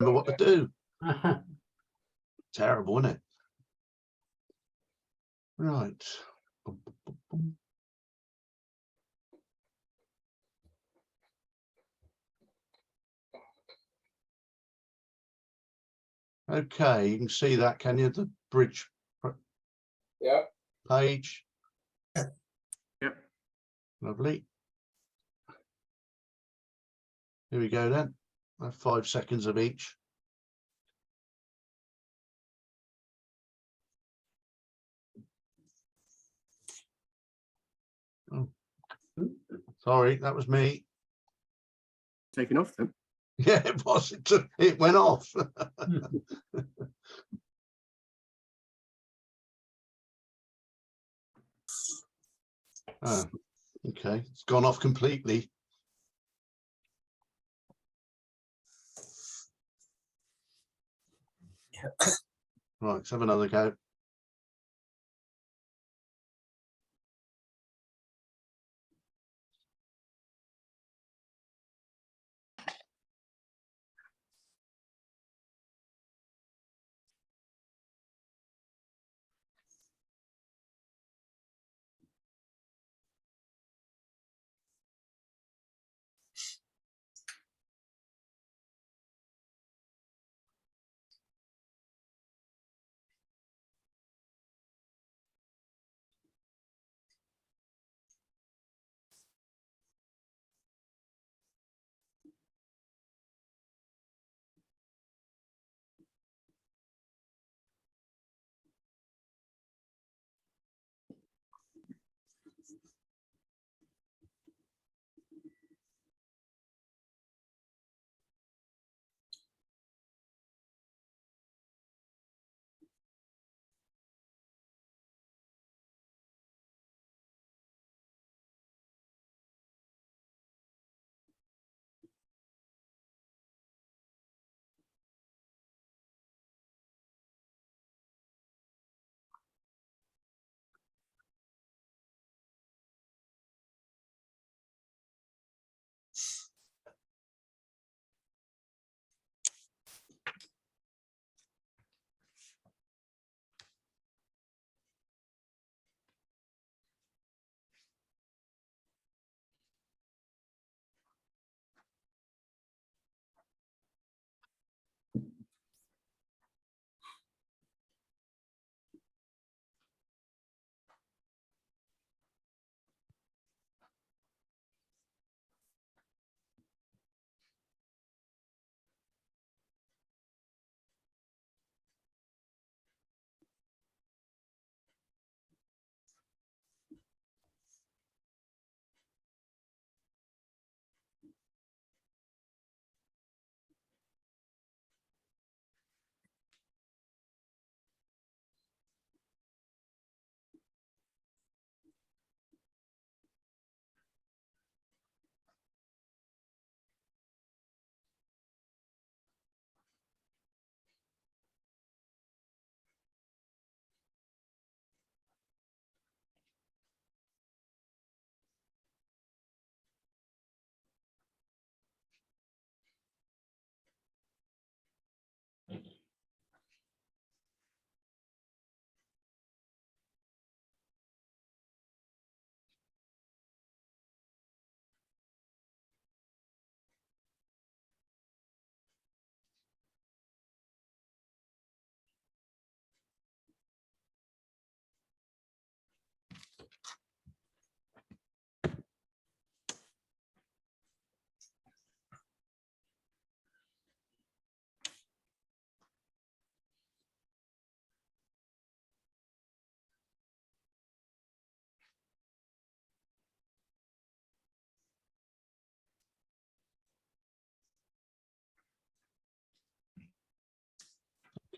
remember what to do. Terrible, isn't it? Right. Okay, you can see that, can you? The bridge page. Yep. Lovely. Here we go then. 5 seconds of each. Oh, sorry, that was me. Taking off then. Yeah, it was. It went off. Oh, okay, it's gone off completely. Right, let's have another go.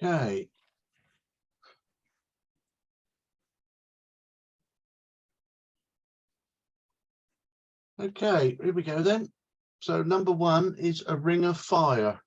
Okay. Okay, here we go then. So number 1 is a ring of fire.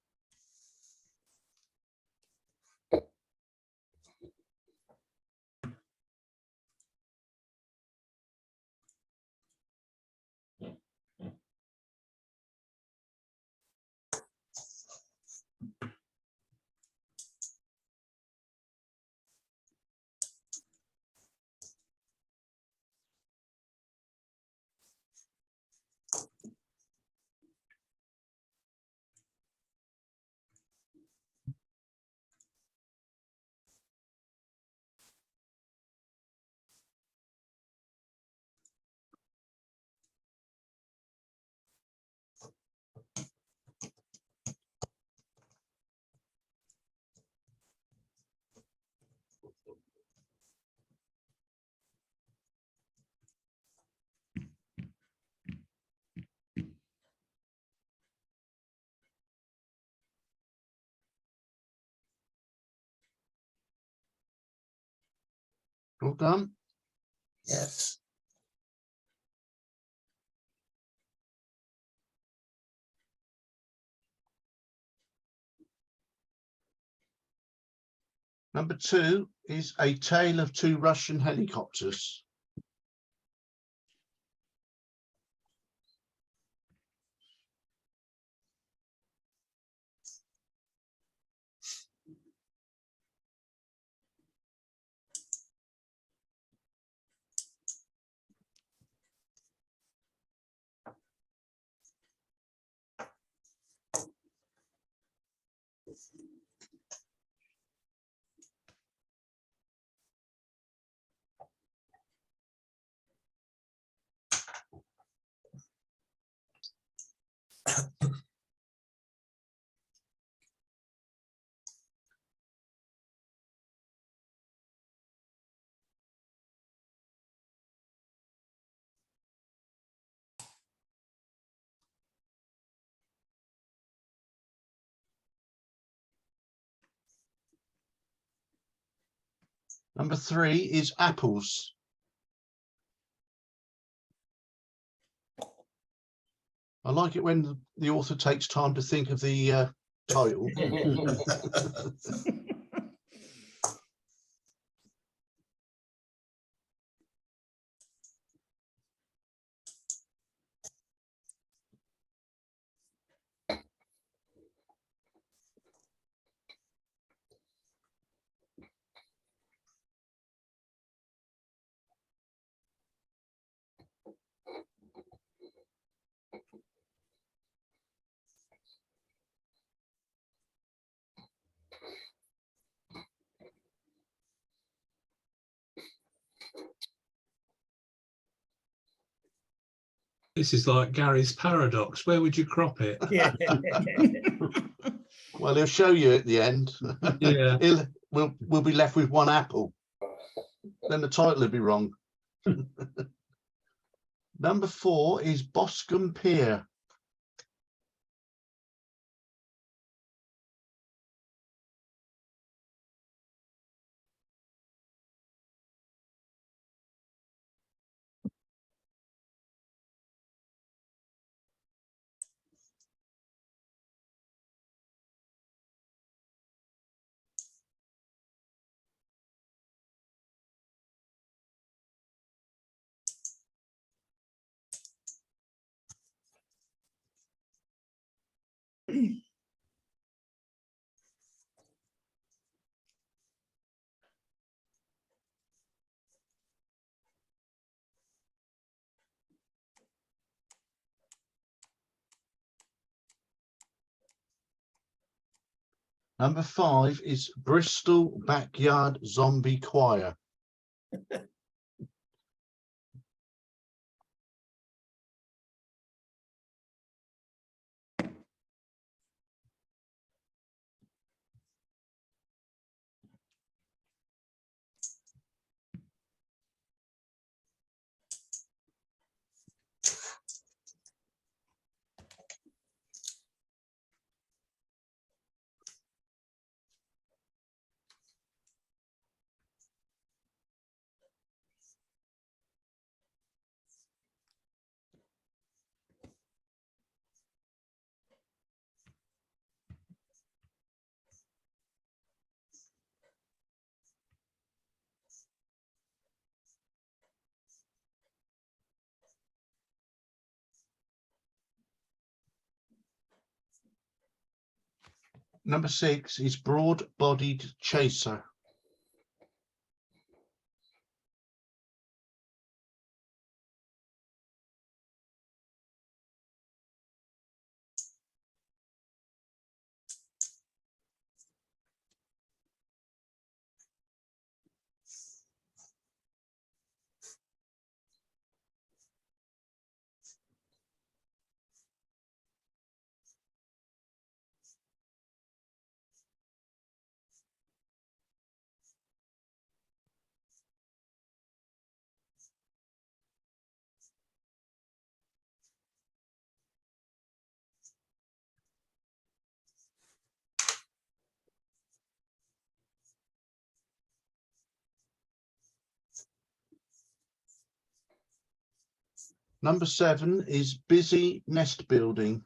All done. Yes. Number 2 is A Tale of Two Russian Helicopters. Number 3 is apples. I like it when the author takes time to think of the title. This is like Gary's paradox. Where would you crop it? Yeah. Well, he'll show you at the end. Yeah. We'll be left with one apple. Then the title will be wrong. Number 4 is Boscombe Pier. Number 5 is Bristol Backyard Zombie Choir. Number 6 is Broad-Bodied Chaser. Number 7 is busy nest building.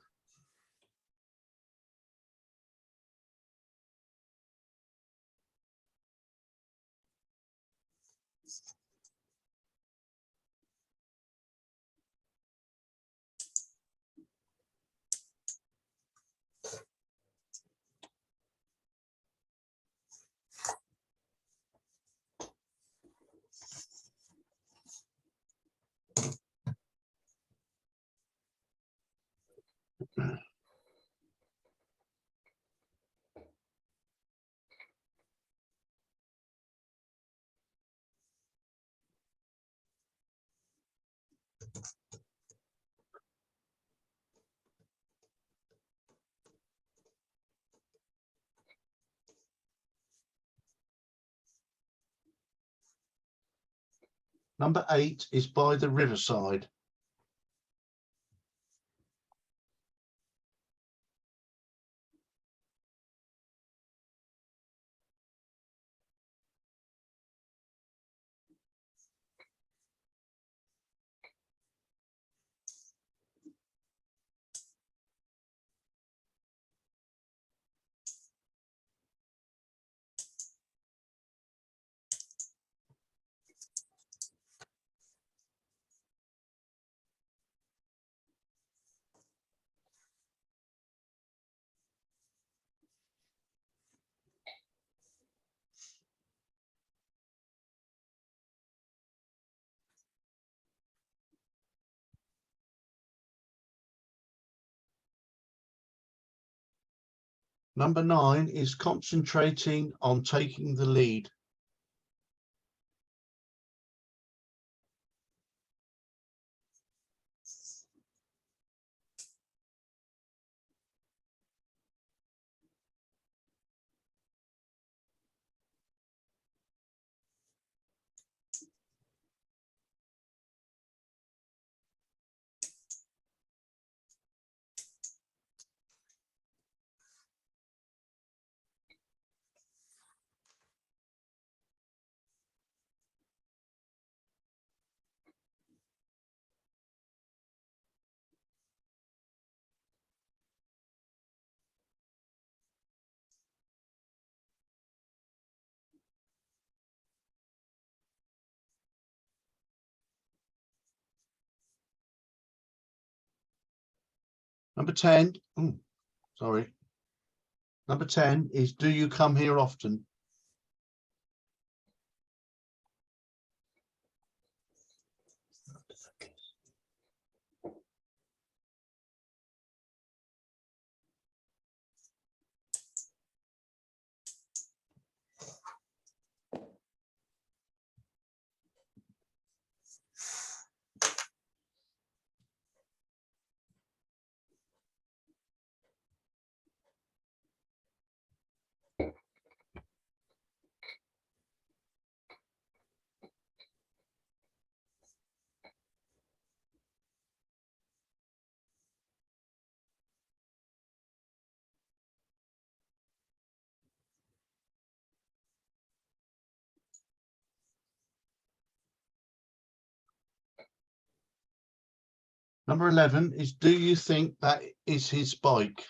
Number 8 is by the riverside. Number 9 is concentrating on taking the lead. Number 10, sorry. Number 10 is do you come here often? Number 11 is do you think that is his bike?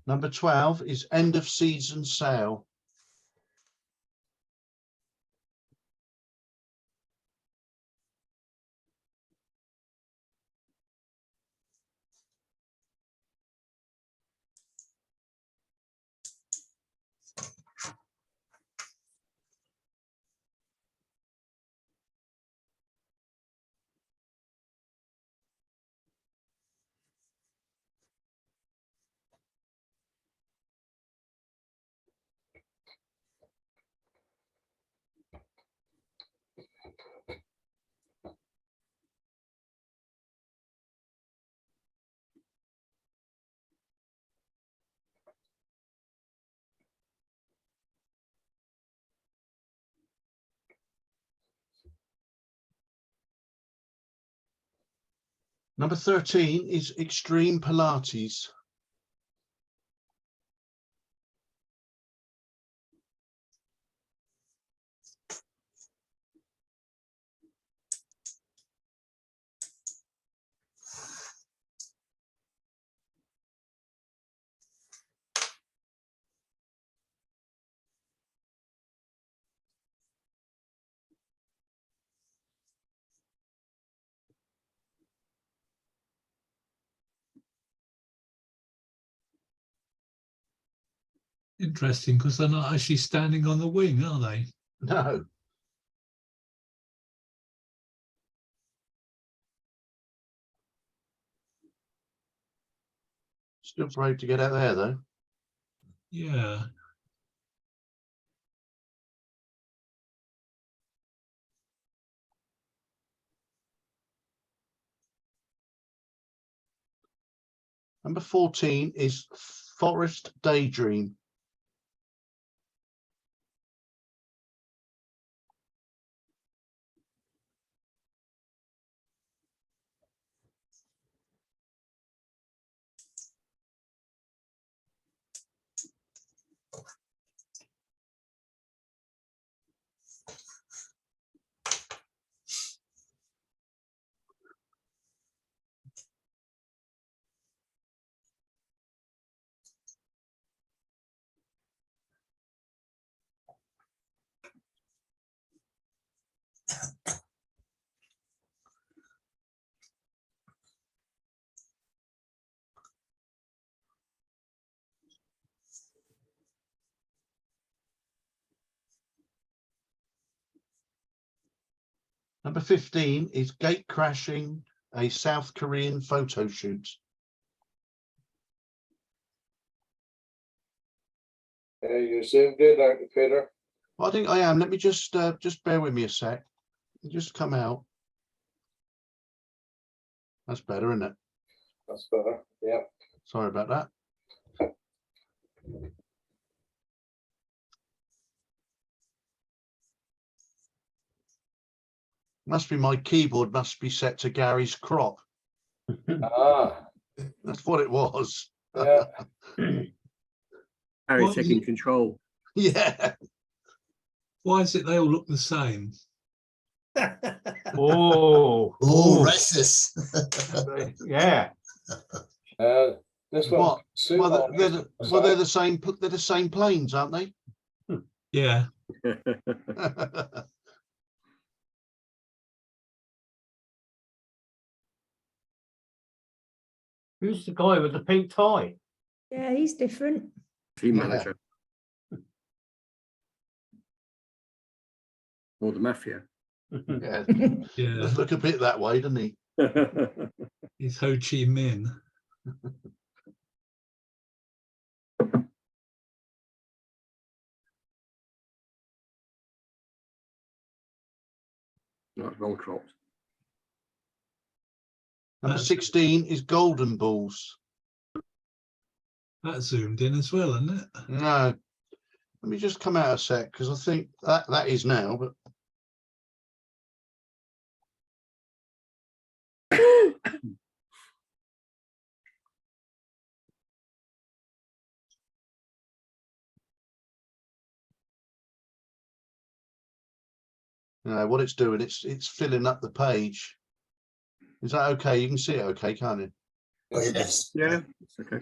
Number 12 is end of season sale. Number 13 is extreme Pilates. Interesting, because they're not actually standing on the wing, are they? No. Still brave to get out there though. Yeah. Number 14 is Forest Daydream. Number 15 is Gate Crashing, a South Korean photo shoot. You zoomed in, aren't you, Peter? I think I am. Let me just bear with me a sec. Just come out. That's better, isn't it? That's better. Yeah. Sorry about that. Must be my keyboard must be set to Gary's crop. Ah, That's what it was. yeah. Harry What is taking it? control. Yeah. Why is it they all look the same? Oh, Oh, racist. yeah. This What? one. Well, they're the same. They're the same planes, aren't they? Yeah. Who's the guy with the pink tie? Yeah, he's different. Team Yeah. manager. Or the mafia. Yeah. Yeah. Does look a bit that way, doesn't he? He's Ho Chi Minh. Not well cropped. Number That's- 16 is Golden Balls. That's zoomed in as well, isn't it? No. Let me just come out a sec because I think that is now, but what it's doing, it's filling up the page. Is that okay? You can see it okay, can't you? Oh, yes. Yeah, it's okay.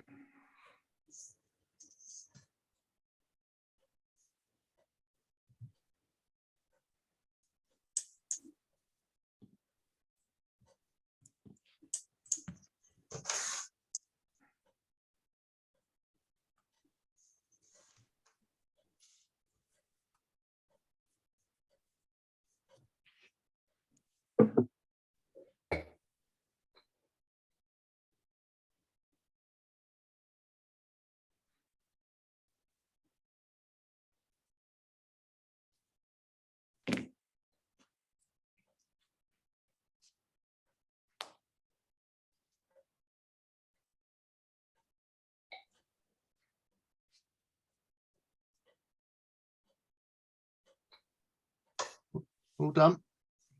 All done?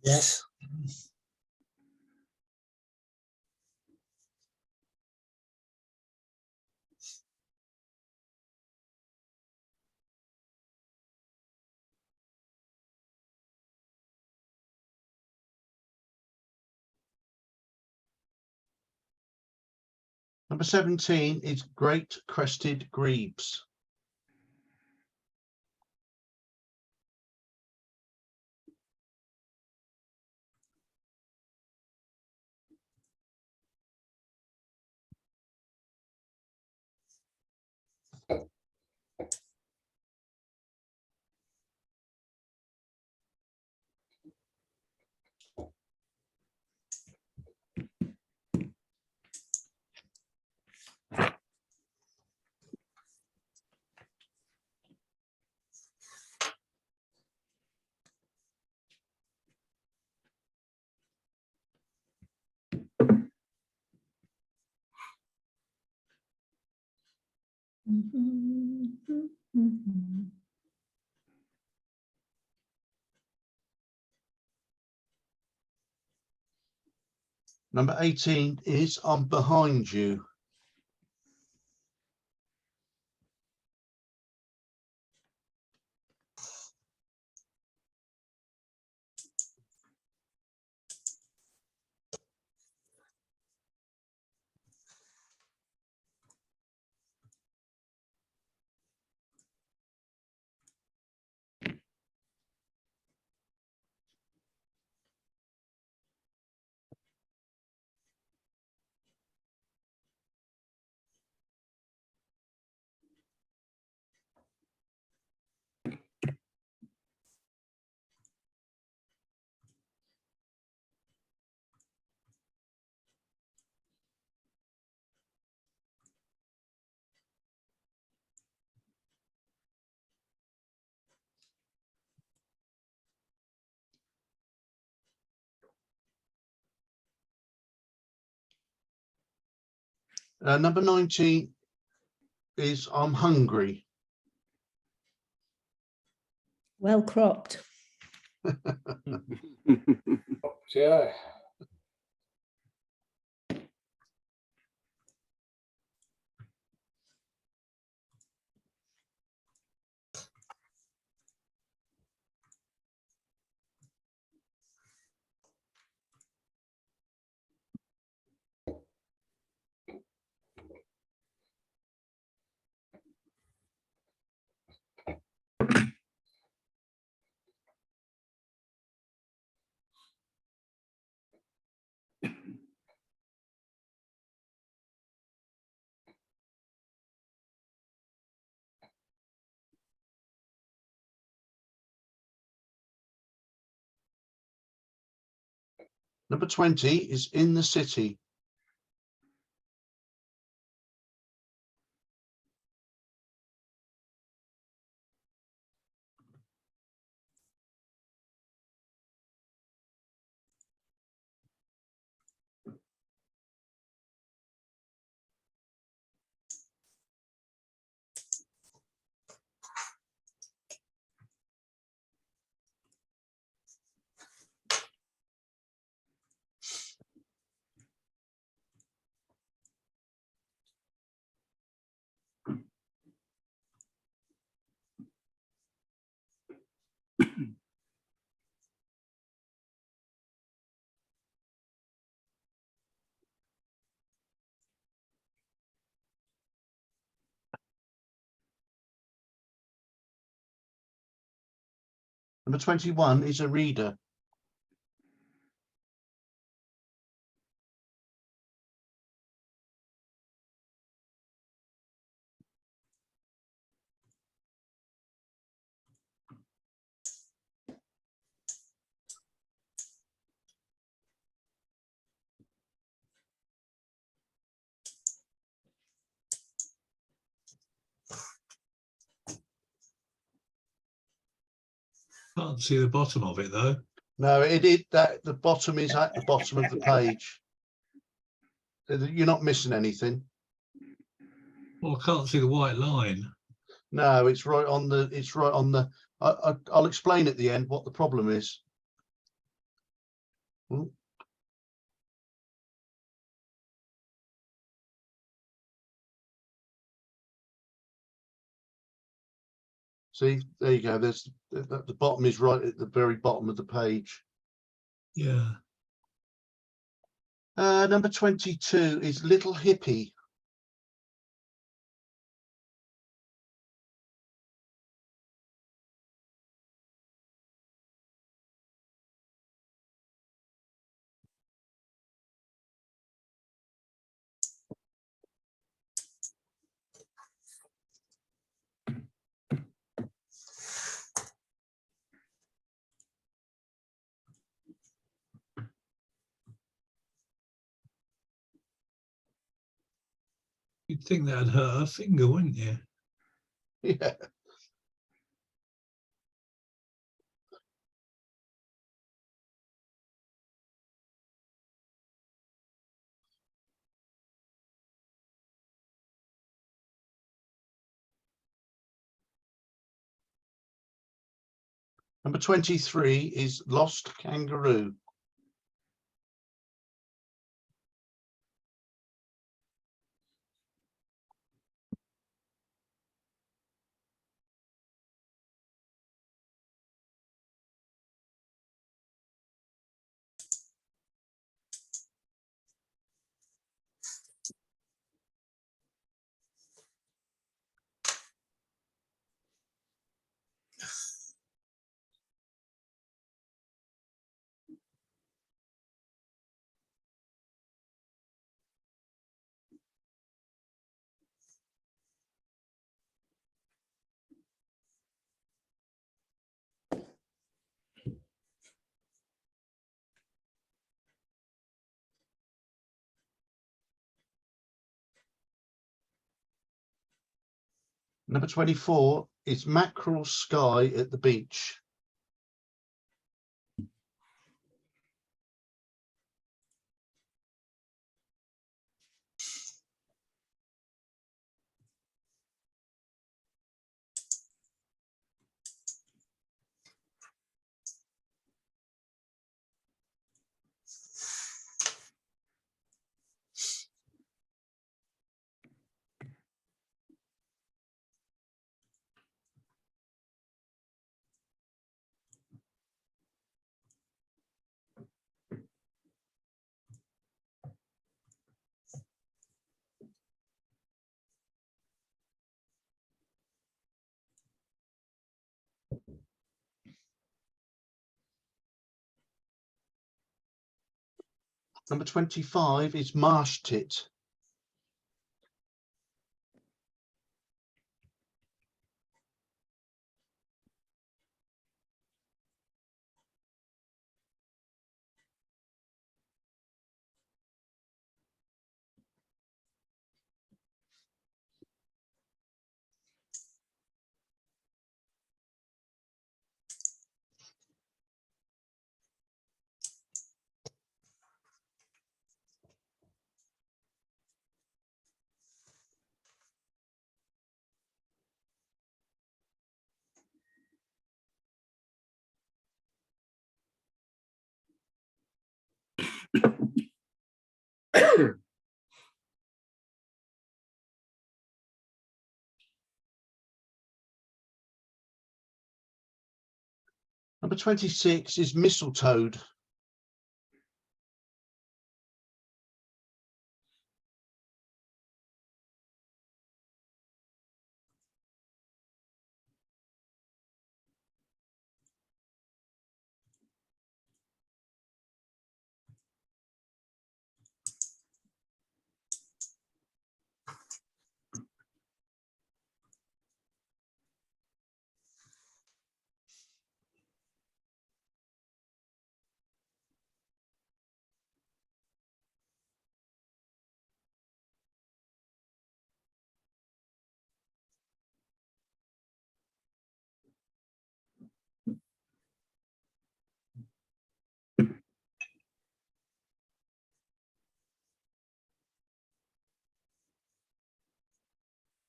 Yes. Number 17 is great crested grebes. Number 18 is I'm behind you. Number 19 is I'm hungry. Well cropped. Yeah. Number 20 is in the city. Number 21 is a reader. Can't see the bottom of it though. No, that the bottom is at the bottom of the page. You're not missing anything. Well, I can't see the white line. No, it's right on the. I'll explain at the end what the problem is. Ooh. See, there you go. There's the bottom is right at the very bottom of the page. Yeah. Number 22 is little hippie. You'd think that'd hurt her finger, wouldn't you? Yeah. Number 23 is Lost Kangaroo. Number 24 is Mackerel Sky at the Beach. Number 25 is Marsh Tit. Number 26 is Mistletoad.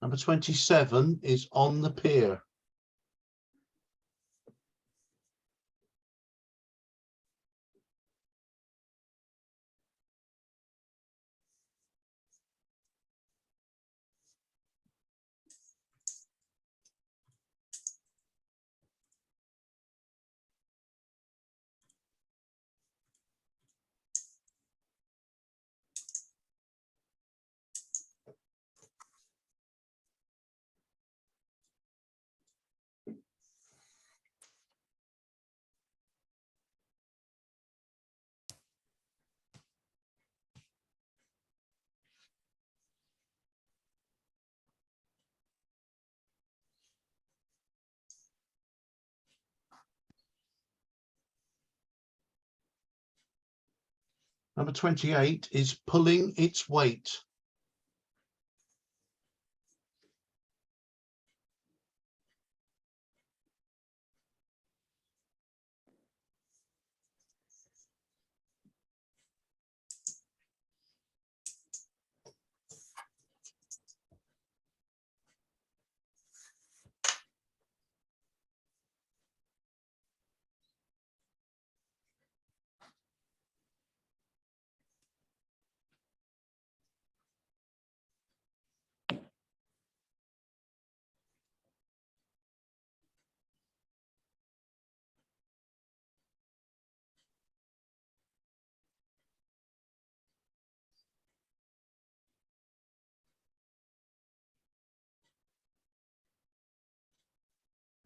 Number 27 is On the Pier. Number 28 is Pulling Its Weight.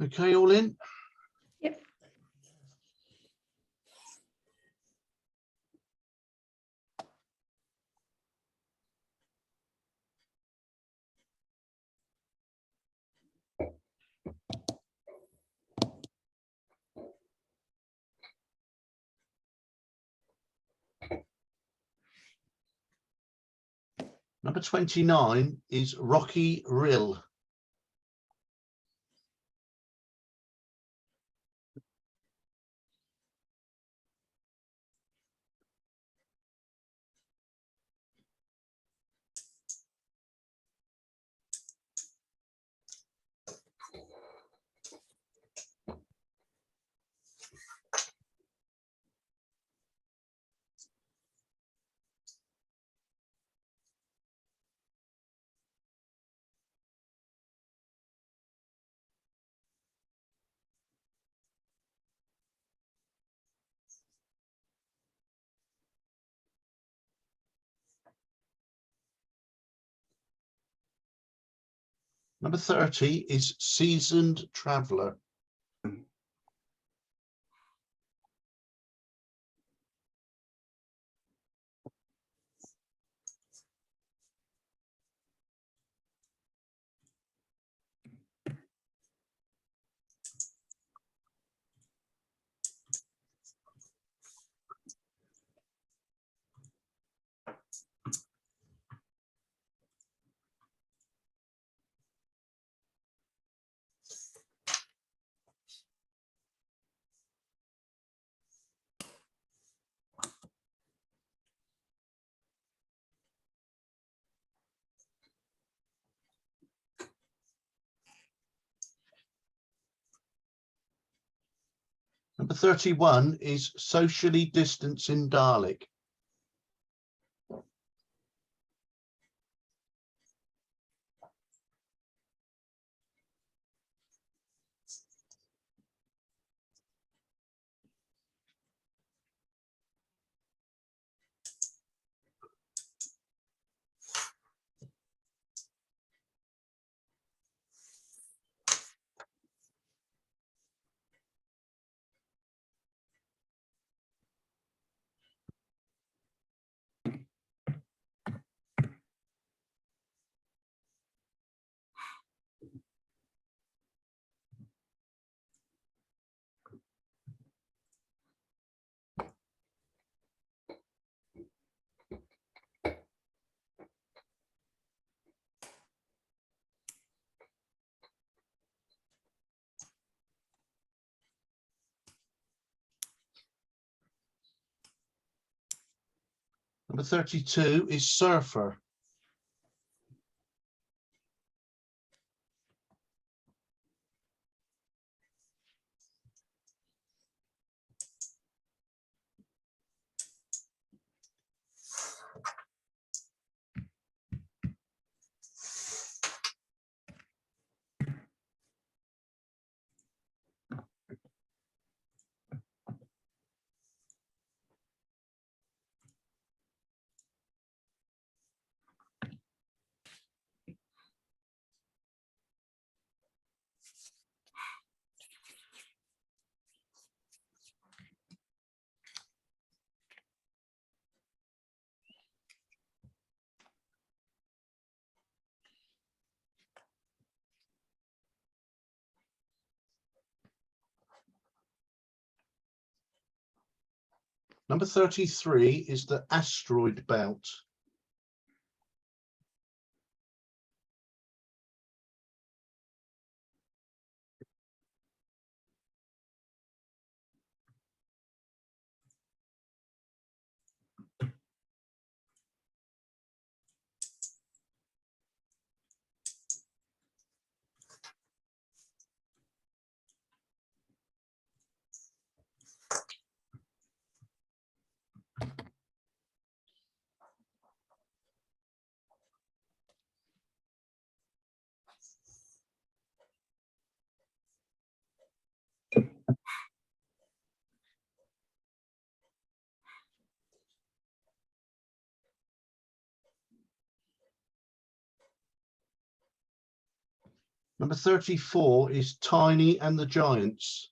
Okay, all in? Yep. Number 29 is Rocky Rill. Number 30 is Seasoned Traveller. Number 31 is Socially Distancing Dalek. Number 32 is Surfer. Number 33 is the Asteroid Belt. Number 34 is Tiny and the Giants.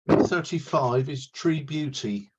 Number 35 is Tree Beauty.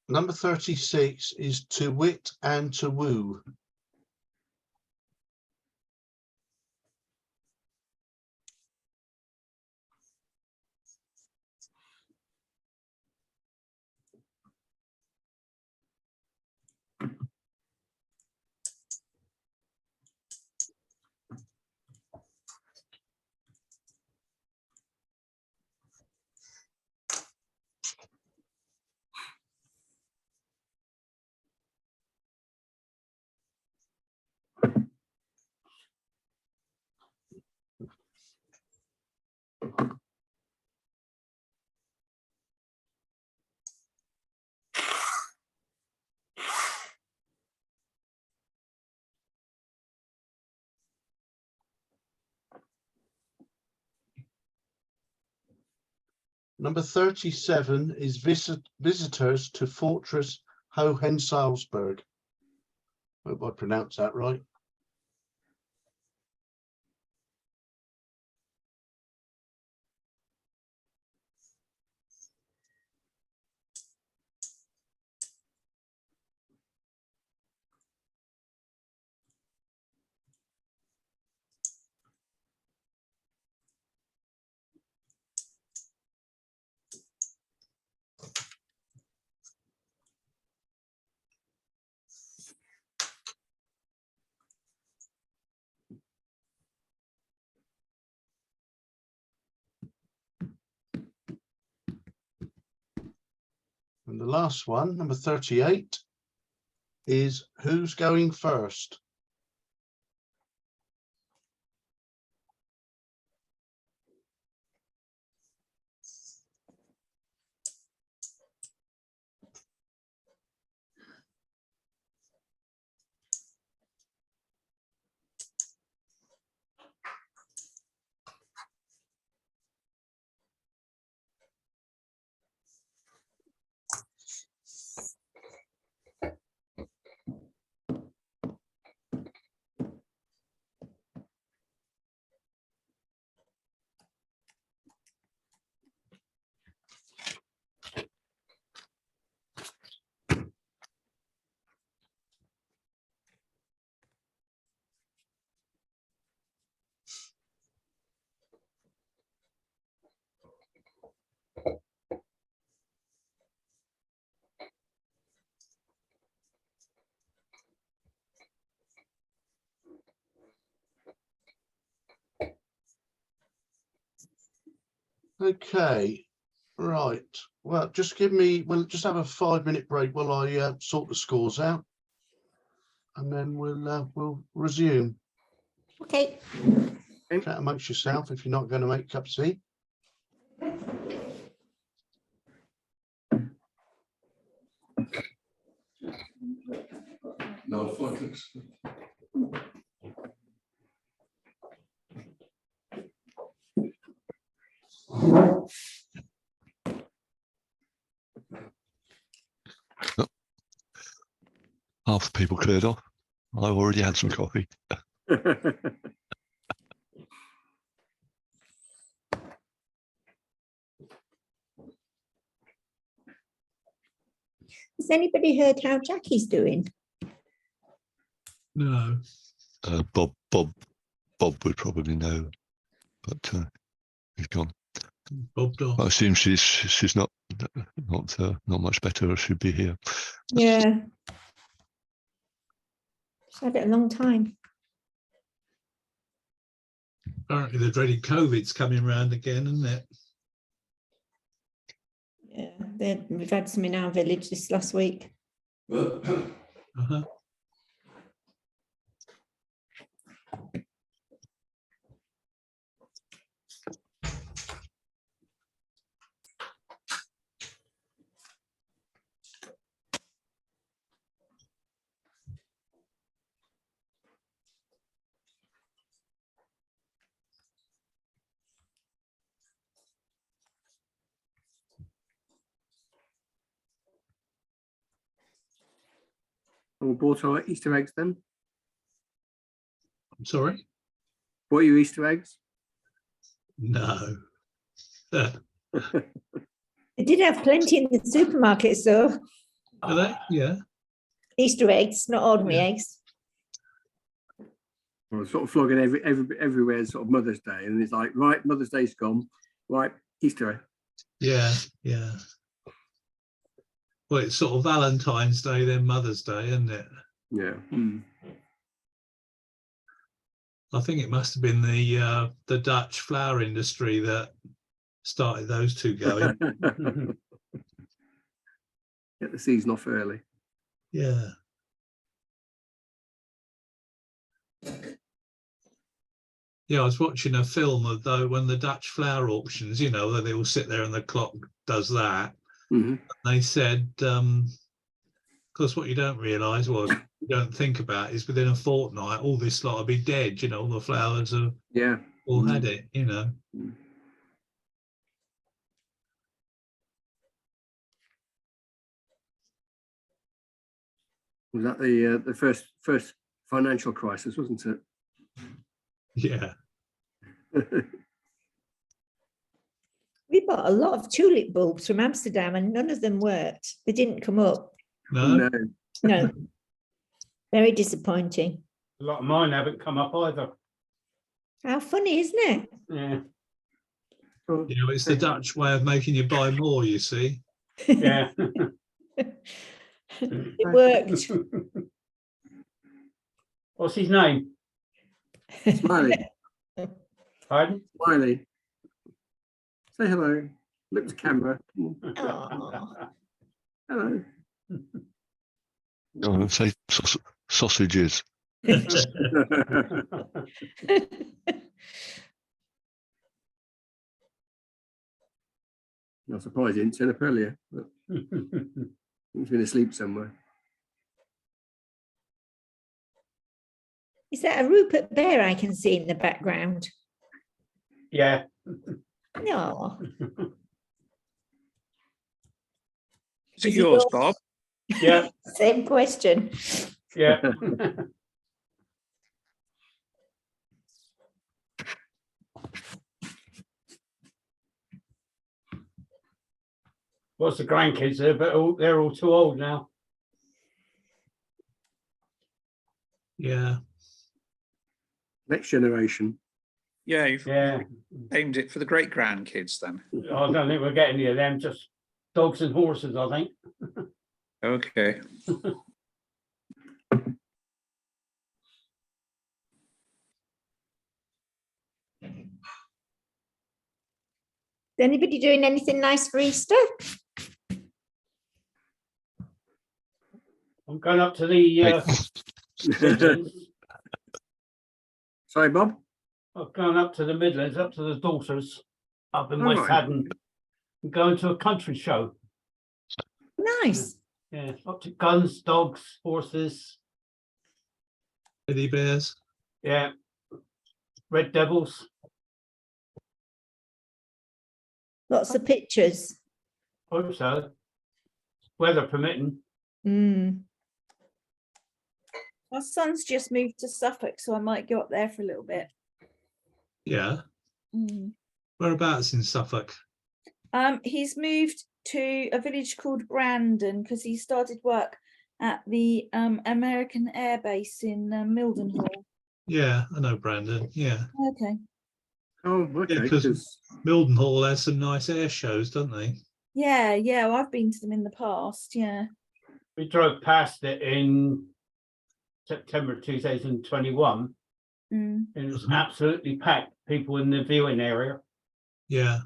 Number 36 is To Wit and To Woo. Number 37 is Visitors to Fortress Hohensalzburg. Hope I pronounced that right. And the last one, number 38, is Who's Going First? Okay, right. Well, just give me, we'll just have a 5-minute break while I sort the scores out, and then we'll resume. Okay. Chat amongst yourself if you're not going to make a cup of tea. No, fine. Half the people cleared off. I already had some coffee. Has anybody heard how Jackie's doing? No. Bob would probably know, but he's gone. Bobbed off. I assume she's not much better, or she'd be here. Yeah. She's had it a long time. Apparently the dreaded COVID's coming round again, isn't it? Yeah, we've had some in our village this last week. Uh-huh. We bought our Easter eggs then. I'm sorry? Bought you Easter eggs? No. They did have plenty in the supermarkets though. Are they? Yeah. Easter eggs, not ordinary Yeah. eggs. Well, sort of flogging everywhere, sort of Mother's Day, and it's like, right, Mother's Day's gone, right, Easter egg. Yeah. Yeah. Well, it's sort of Valentine's Day, then Mother's Day, isn't it? Yeah. I think it must have been the Dutch flower industry that started those two going. Get the season off early. Yeah. Yeah, I was watching a film of though when the Dutch flower auctions, you know, they all sit there and the clock does that. Mm-hmm. They said, because what you don't realise, well, you don't think about is within a fortnight, all this lot will be dead, you know, all the flowers have all had it, you know. Was that the first financial crisis, wasn't it? Yeah. We bought a lot of tulip bulbs from Amsterdam and none of them worked. They didn't come up. No. No. Very disappointing. A lot of mine haven't come up either. How funny, isn't it? Yeah. You know, it's the Dutch way of making you buy more, you see. Yeah. It worked. What's his name? Smiley. Pardon? Smiley. Say hello. Look at the camera. Aw. Hello. Oh, say sausages. Not surprised he didn't turn up earlier, but he's been asleep somewhere. Is that a Rupert bear I can see in the background? Yeah. No. Is it yours, Bob? Yeah. Same question. Yeah. What's the grandkids? They're all too old now. Yeah. Next generation. Yeah, you've Yeah. aimed it for the great grandkids then. I don't think we're getting any of them, just dogs and horses, I think. Okay. Is anybody doing anything nice for Easter? I'm going up to the Midlands. Sorry, Bob. I'm going up to the Midlands, up to the daughters up in All West right. Haddon. I'm going to a country show. Nice. Yeah, up to guns, dogs, horses. Teddy bears. Yeah, red devils. Lots of pictures. Hope so. Weather permitting. Mm. My son's just moved to Suffolk, so I might go up there for a little bit. Yeah. Mm. Whereabouts in Suffolk? He's moved to a village called Brandon because he started work at the American Air Base in Mildenhall. Yeah, I know Brandon. Yeah. Okay. Oh, Yeah, okay. because 'Cause- Mildenhall has some nice air shows, don't they? Yeah, yeah. Well, I've been to them in the past. Yeah. We drove past it in September 2021, Mm. and it was Mhm. absolutely packed. People in the viewing area. Yeah.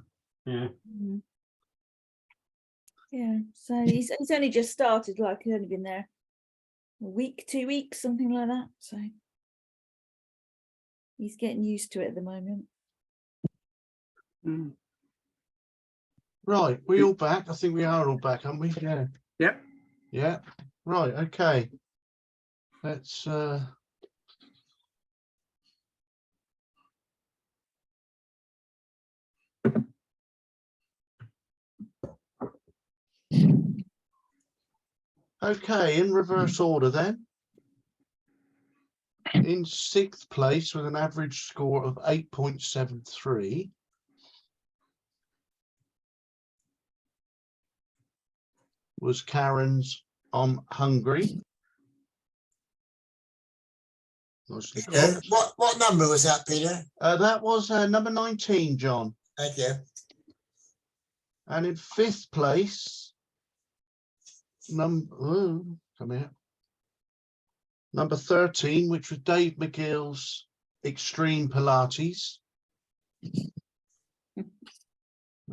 Yeah. Mm. Yeah. So he's only just started. Like he's only been there a week, 2 weeks, something like that. So he's getting used to it at the moment. Mm. Right, we all back? I think we are all back, aren't we? Yeah. Yep. Yeah. Right, okay. Let's okay, in reverse order then. In 6th place with an average score of 8.73 was Karen's Hungry. Nicely Peter, cooked. what number was that, Peter? That was number 19, John. Thank you. And in 5th place, come here. Number 13, which was Dave McGill's Extreme Pilates.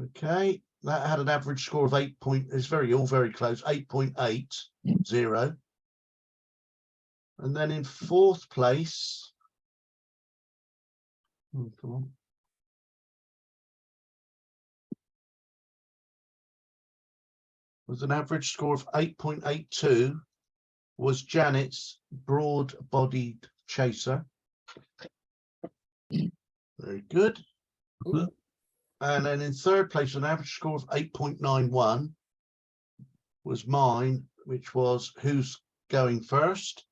Okay, that had an average score of 8 point, it's all very close, 8.80. And then in 4th place, come on. With an average score of 8.82 was Janet's Broad-Bodied Chaser. Very good. Mhm. And then in 3rd place, an average score of 8.91 was mine, which was Who's Going First.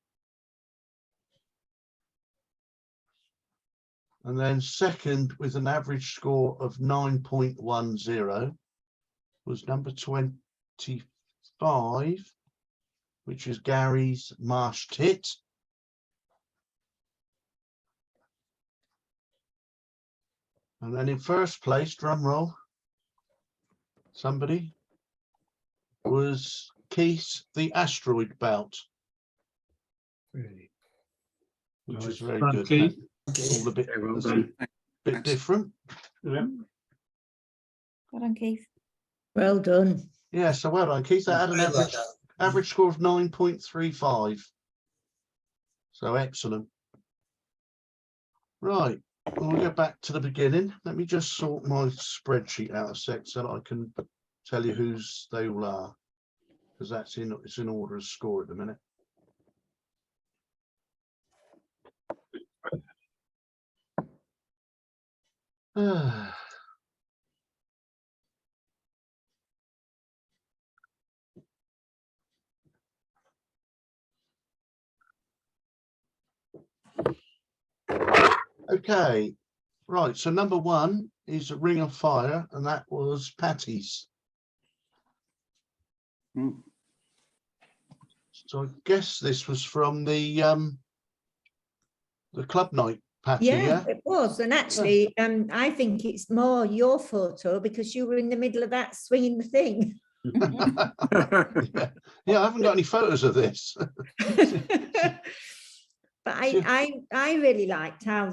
And then 2nd with an average score of 9.10 was number 25, which is Gary's Marsh Tit. And then in 1st place, drum roll, somebody, was Keith the Asteroid Belt, Really. which is Nice. very Thank good. you. All a bit, Very well that's a done. bit Thanks. different. Yeah. Well done, Keith. Well done. Yeah, so well done, Keith. That had an Very well average done. average score of 9.35. So excellent. Right, we'll go back to the beginning. Let me just sort my spreadsheet out a sec so that I can tell you whose they all are, because it's in order of score at the minute. Okay, right, so number 1 is a Ring of Fire, and that was Patty's. Mm. So I guess this was from the club night, Patty, Yeah, yeah? it was. And actually, I think it's more your photo because you were in the middle of that swinging the thing. Yeah, I haven't got any photos of this. But I really liked how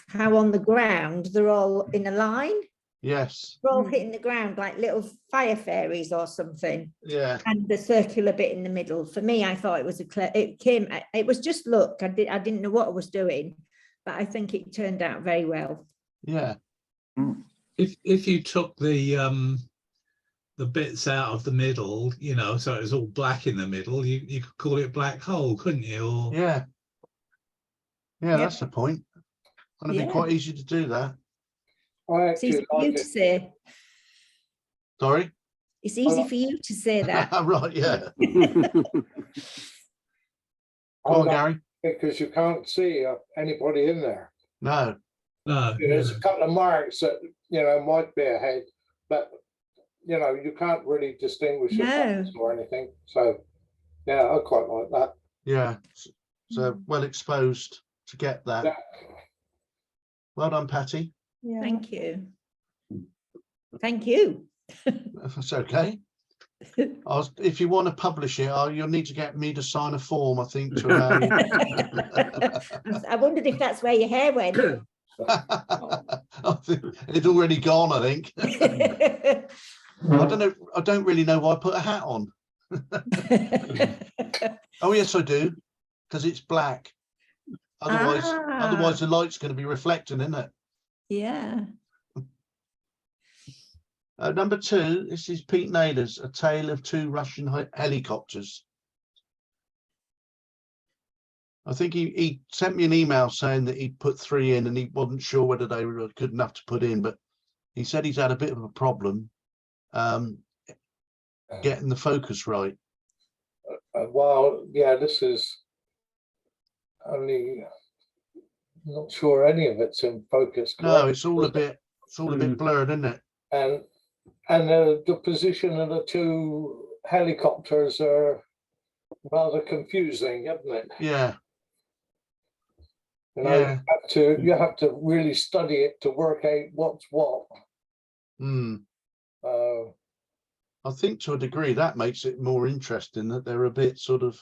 how on the ground they're all in a line. Yes, They're all hitting the ground like little fire fairies or something. yeah, And the circular bit in the middle. For me, I thought it was it was just look. I didn't know what I was doing, but I think it turned out very well. yeah. If you took the the bits out of the middle, you know, so it was all black in the middle, you could call it black hole, couldn't you? Or Yeah. Yeah, Yep. that's the point. And it'd be Yeah. quite easy to do that. I It's easy actually for you like to it. say. Sorry? It's easy for you to say that. Right, yeah. I Go on, like Gary. it because you can't see anybody in there. No. no, There's a couple of marks that, you know, might be ahead, but, you know, you can't really distinguish No. it or anything. So, yeah, I quite like that. Yeah. So well exposed to get that. Yeah. Well done, Patty. Yeah. Thank you. Thank you. That's okay. If you want to publish it, you'll need to get me to sign a form, I think, to allow you. I wondered if that's where your hair went. I think it's already gone, I think. I don't know. I don't really know why I put a hat on. Oh, yes, I do, because it's black. Otherwise the light's going to be reflecting, isn't it? Yeah. Number 2, this is Pete Naylor's A Tale of Two Russian Helicopters. I think he sent me an email saying that he put 3 in and he wasn't sure whether they were good enough to put in, but he said he's had a bit of a problem getting the focus right. Well, yeah, this is only not sure any of it's in focus. No, it's all a bit blurred, isn't it? And the position of the 2 helicopters are rather confusing, isn't it? Yeah. You know, Yeah. you have to really study it to work out what's what. I think to a degree that makes it more interesting, that they're a bit sort of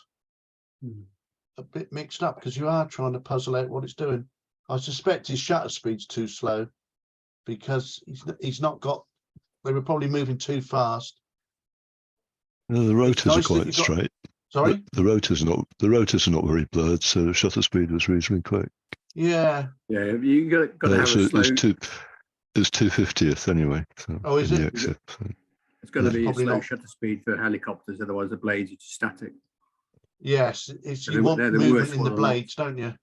a bit mixed up, because you are trying to puzzle out what it's doing. I suspect his shutter speed's too slow because he's not got. They were probably moving too fast. No, the rotors nice are that quite you've got- straight. Sorry. The rotors are not very blurred, so the shutter speed was reasonably quick. Yeah. Yeah, you got to have a slow. It's 250th anyway. So Oh, is in the it? exit, so. It's going to be a Probably slow not. shutter speed for helicopters, otherwise the blades are just static. Yes, it's you They're want the movement worst in the one on blades, don't you?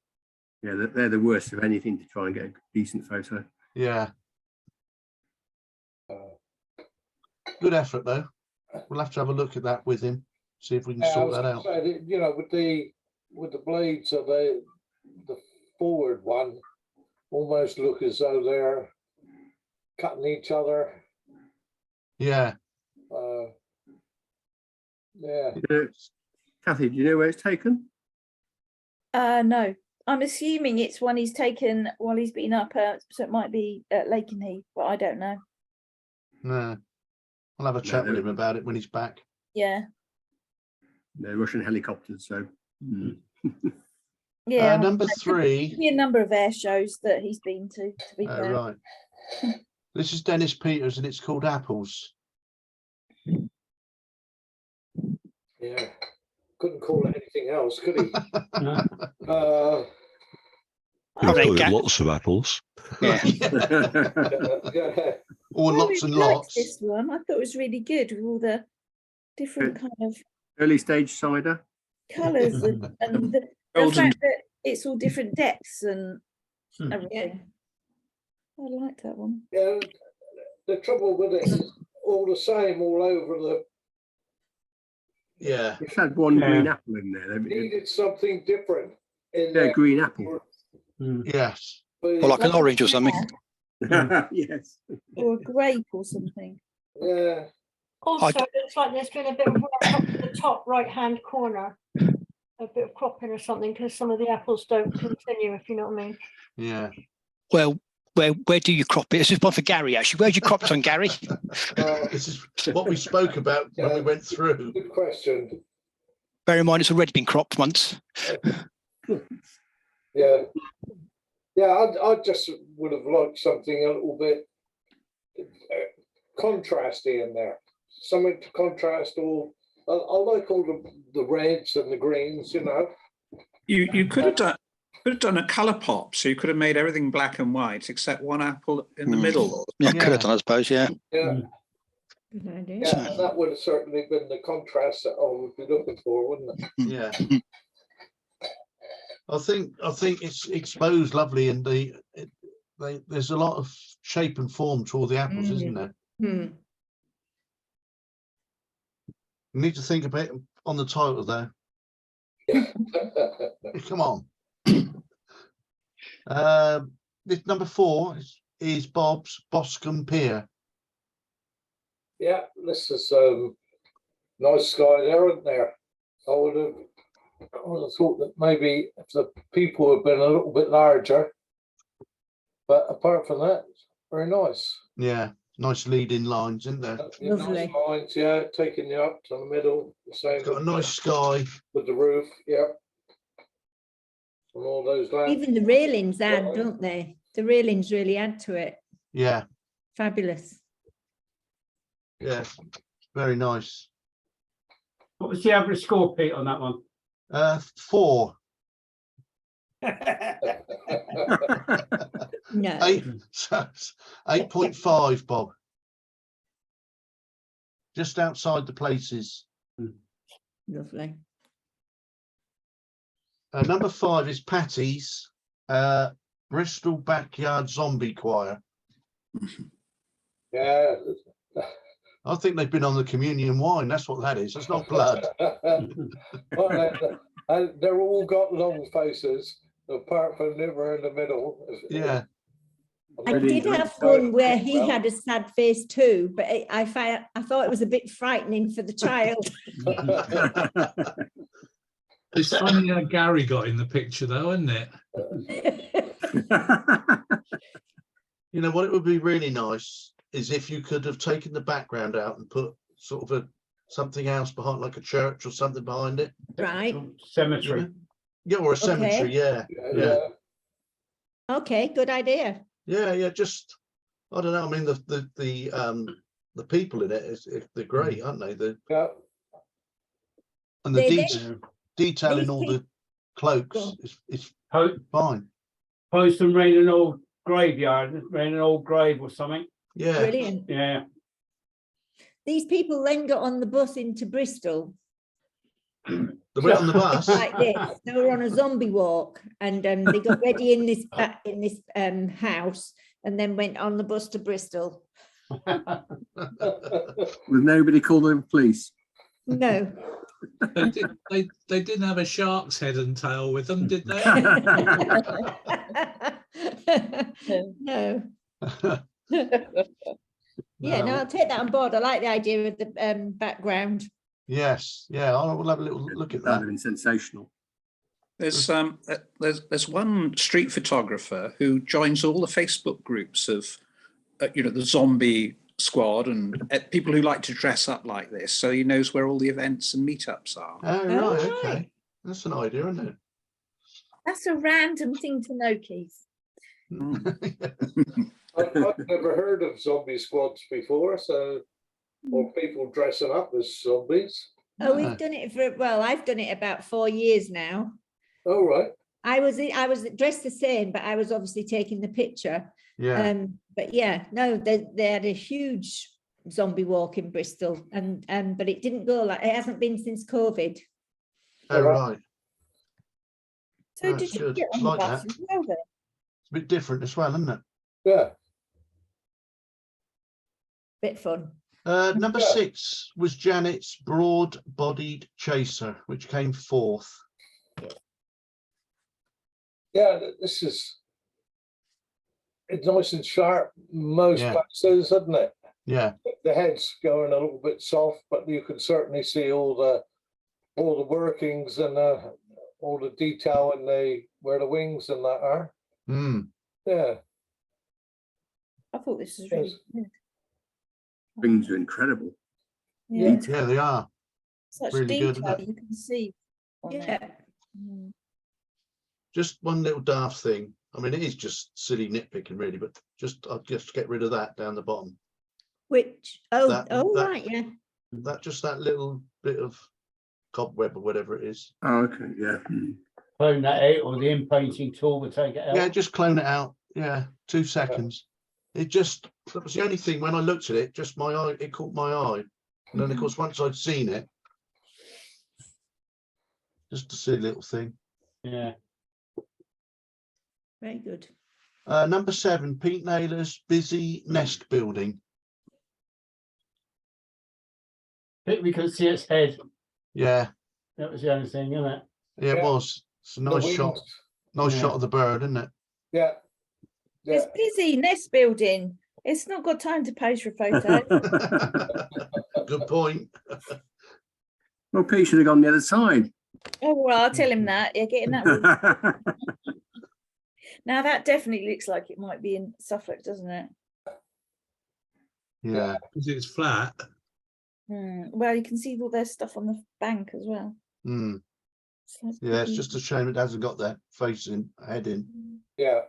Yeah, they're the worst of anything to try and get a decent photo. Yeah. Good effort though. We'll have to have a look at that with him, see if we can I sort was that gonna out. say that, you know, with the blades of the forward one almost look as though they're cutting each other. Yeah. Yeah. Kathy, do you know where it's taken? No, I'm assuming it's one he's taken while he's been up, so it might be at Lakenheath, but I don't know. No. I'll have a chat with him about it when he's back. Yeah. They're Russian helicopters, so. Yeah. Number 3. Be a number of air shows that he's been to be fair. Right. This is Dennis Peters and it's called Apples. Yeah. Couldn't call it anything else, could he? Lots of apples. Yeah. Yeah. Or I lots and really liked lots. This one I thought it was really good with all the different kind of Early stage cider. colours and the Golden. fact that it's all different depths and everything. I like that one. Yeah. The trouble with it is all the same all over the. Yeah. It's had one green apple in there. Needed something different in They're there. green apple. Yes. Or like an orange or something. Yes. Or a grape or something. Yeah. Also, it looks like there's been a bit of work up in the top right-hand corner, a bit of cropping or something, because some of the apples don't continue, if you know what I mean. Yeah. Well, where do you crop it? This is one for Gary, actually. Where'd you crop it on, Gary? This is what we spoke about when we went through. Good question. Bear in mind, it's already been cropped once. Yeah. Yeah, I just would have liked something a little bit contrasty in there. Something to contrast all. I like all the reds and the greens, you know. You could have done a colour pop, so you could have made everything black and white except one apple in the middle. Yeah, could have done, I suppose, yeah. Yeah. Good idea. Yeah, and that would have certainly been the contrast that I would be looking for, wouldn't it? Yeah. I think it's exposed lovely, and there's a lot of shape and form to all the apples, isn't there? Hmm. You need to think a bit on the title there. Come on. This number 4 is Bob's Boscombe Pier. Yeah, this is nice sky there, isn't there? I would have thought that maybe if the people had been a little bit larger, but apart from that, very nice. Yeah, nice leading lines, isn't there? Nice Lovely. lines, yeah, taking you up to the middle, the same It's got a with nice sky. with the roof, yeah. And all those lamps. Even the railings add, don't they? The railings really add to it. Yeah, Fabulous. yeah, very nice. What was the average score, Pete, on that one? 4. No. 8.5, Bob. Just outside the places. Lovely. Number 5 is Patty's Bristol Backyard Zombie Choir. Yeah. I think they've been on the communion wine. That's what that is. It's not blood. Well, they're all got long faces, apart from Liver in the middle. Yeah. I did have one where he had a sad face too, but I thought it was a bit frightening for the child. It's funny how Gary got in the picture, though, isn't it? You know what? It would be really nice is if you could have taken the background out and put sort of something else behind, like a church or something behind it. Right. Cemetery. Yeah, or a cemetery. Yeah. Yeah. Okay, good idea. Yeah. Just, I don't know. I mean, the people in it they're great, aren't they? Yeah. And the They- detail in these all the cloaks is fine. Post them rain an old graveyard, rain an old grave or something. Yeah. Brilliant. Yeah. These people then got on the bus into Bristol They went on the bus. like this. They were on a zombie walk, and they got ready in this house, and then went on the bus to Bristol. With nobody called the police. No. They didn't have a shark's head and tail with them, did they? No. Yeah, no, I'll take that on board. I like the idea of the background. Yes, yeah, I will have a little look at That'd that. have been sensational. There's one street photographer who joins all the Facebook groups of the zombie squad and people who like to dress up like this, so he knows where all the events and meetups are. Oh, right, right. okay. That's an idea, isn't it? That's a random thing to know, Keith. I've never heard of zombie squads before, or people dressing up as zombies. Oh, we've done it I've done it about 4 years now. Oh, right. I was dressed the same, but I was obviously taking the picture. Yeah. But yeah, no, they had a huge zombie walk in Bristol, and but it didn't go it hasn't been since COVID. Oh, right. So That's did you good. get It's on the like bus that. as well then? It's a bit different as well, isn't it? Yeah. Bit fun. Number Yeah. 6 was Janet's Broad-Bodied Chaser, which came 4th. Yeah, this is, it's nice and sharp most Yeah. places, isn't it? Yeah, The head's going a little bit soft, but you can certainly see all the workings and all the detail in where the wings and that are. Yeah. I thought this was really Yes. good. Wings are incredible. Yeah, yeah, they are. such really good, isn't detail it? you can see. on it. Yeah. Mm. Just one little daft thing. I mean, it is just silly nitpicking, really, but I'll just get rid of that down the bottom. Which That- right, yeah. That little bit of cobweb or whatever it is. Oh, okay, yeah. Clone that out, or the in painting tool will take it out. Yeah, just clone it out. Yeah, 2 seconds. It just, that was the only thing when I looked at it, just my eye, it caught my eye. And then of course, once I'd seen it, just a silly little thing. Yeah. Very good. Number 7, Pete Naylor's busy nest building. We could see its head. Yeah, That was the only thing, isn't it? yeah, it Yeah. was. It's a The nice wings. shot. Nice Yeah. shot of the bird, isn't it? Yeah. Yeah. It's busy nest building. It's not got time to pose for a photo. Good point. Well, Pete should have gone the other side. Oh, well, I'll tell him that. Yeah, getting that one. Now that definitely looks like it might be in Suffolk, doesn't it? Yeah. Because it's flat. Well, you can see all their stuff on the bank as well. Mm. So that's Yeah, it's pretty- just a shame it hasn't got that facing head in. Yeah.